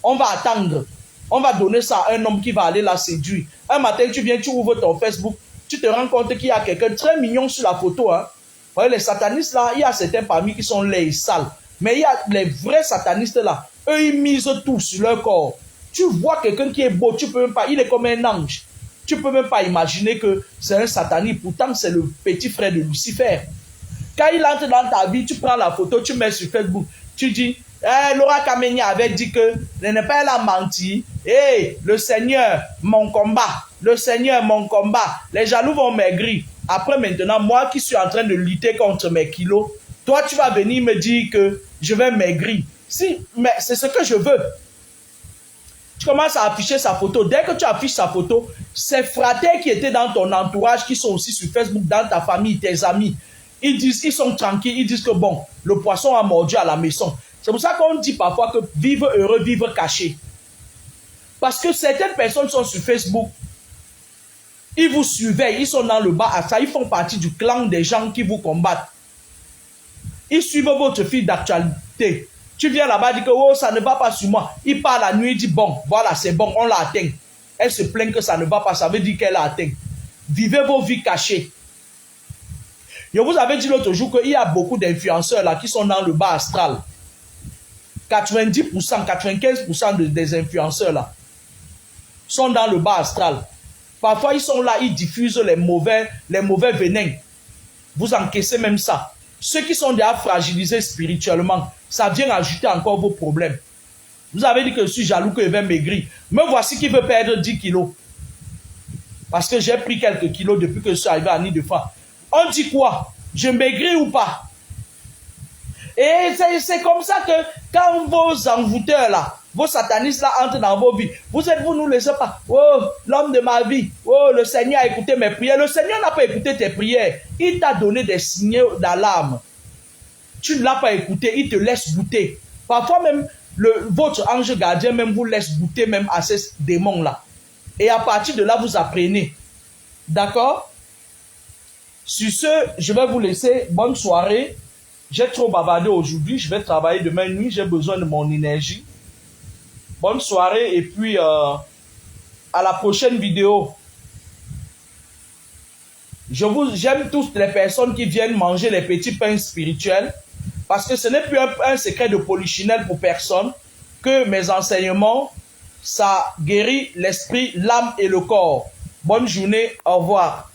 On va attendre. On va donner ça à un homme qui va aller la séduire. Un matin, tu viens, tu ouvres ton Facebook, tu te rends compte qu'il y a quelqu'un très mignon sur la photo. Hein. Vous voyez, les satanistes là, il y a certains parmi qui sont laids et sales. Mais il y a les vrais satanistes là, eux ils misent tout sur leur corps. Tu vois quelqu'un qui est beau, tu peux même pas, il est comme un ange. Tu peux même pas imaginer que c'est un sataniste. Pourtant, c'est le petit frère de Lucifer. Quand il entre dans ta vie, tu prends la photo, tu mets sur Facebook. Tu dis, Laura Kameni avait dit que n'est pas elle a menti. Le Seigneur, mon combat. Le Seigneur, mon combat. Les jaloux vont maigrir. Après maintenant, moi qui suis en train de lutter contre mes kilos, toi tu vas venir me dire que je vais maigrir. Si, mais c'est ce que je veux. Tu commences à afficher sa photo. Dès que tu affiches sa photo, ces fratés qui étaient dans ton entourage, qui sont aussi sur Facebook, dans ta famille, tes amis, ils sont tranquilles, ils disent que bon, le poisson a mordu à la maison. C'est pour ça qu'on dit parfois que vivre heureux, vivre caché. Parce que certaines personnes sont sur Facebook, ils vous surveillent, ils sont dans le bas à ça, ils font partie du clan des gens qui vous combattent. Ils suivent votre fil d'actualité. Tu viens là-bas, dis que oh, ça ne va pas sur moi. Il part la nuit, il dit bon, voilà, c'est bon, on l'a atteint. Elle se plaint que ça ne va pas, ça veut dire qu'elle a atteint. Vivez vos vies cachées. Je vous avais dit l'autre jour qu'il y a beaucoup d'influenceurs là qui sont dans le bas astral. 90%, 95% des influenceurs là sont dans le bas astral. Parfois, ils sont là, ils diffusent les mauvais venins. Vous encaissez même ça. Ceux qui sont déjà fragilisés spirituellement, ça vient ajouter encore vos problèmes. Vous avez dit que je suis jaloux, que je vais maigrir. Me voici qui veut perdre 10 kilos. Parce que j'ai pris quelques kilos depuis que je suis arrivé à Nid-de-France. On dit quoi? Je maigris ou pas? Et c'est comme ça que quand vos envoûteurs là, vos satanistes là entrent dans vos vies, vous ne laissez pas. Oh, l'homme de ma vie. Oh, le Seigneur a écouté mes prières. Le Seigneur n'a pas écouté tes prières. Il t'a donné des signaux d'alarme. Tu ne l'as pas écouté, il te laisse goûter. Parfois même, votre ange gardien même vous laisse goûter même à ces démons-là. Et à partir de là, vous apprenez. D'accord? Sur ce, je vais vous laisser. Bonne soirée. J'ai trop bavardé aujourd'hui. Je vais travailler demain nuit. J'ai besoin de mon énergie. Bonne soirée. Et puis, à la prochaine vidéo. J'aime toutes les personnes qui viennent manger les petits pains spirituels. Parce que ce n'est plus un secret de polichinelle pour personne. Que mes enseignements, ça guérit l'esprit, l'âme et le corps. Bonne journée. Au revoir.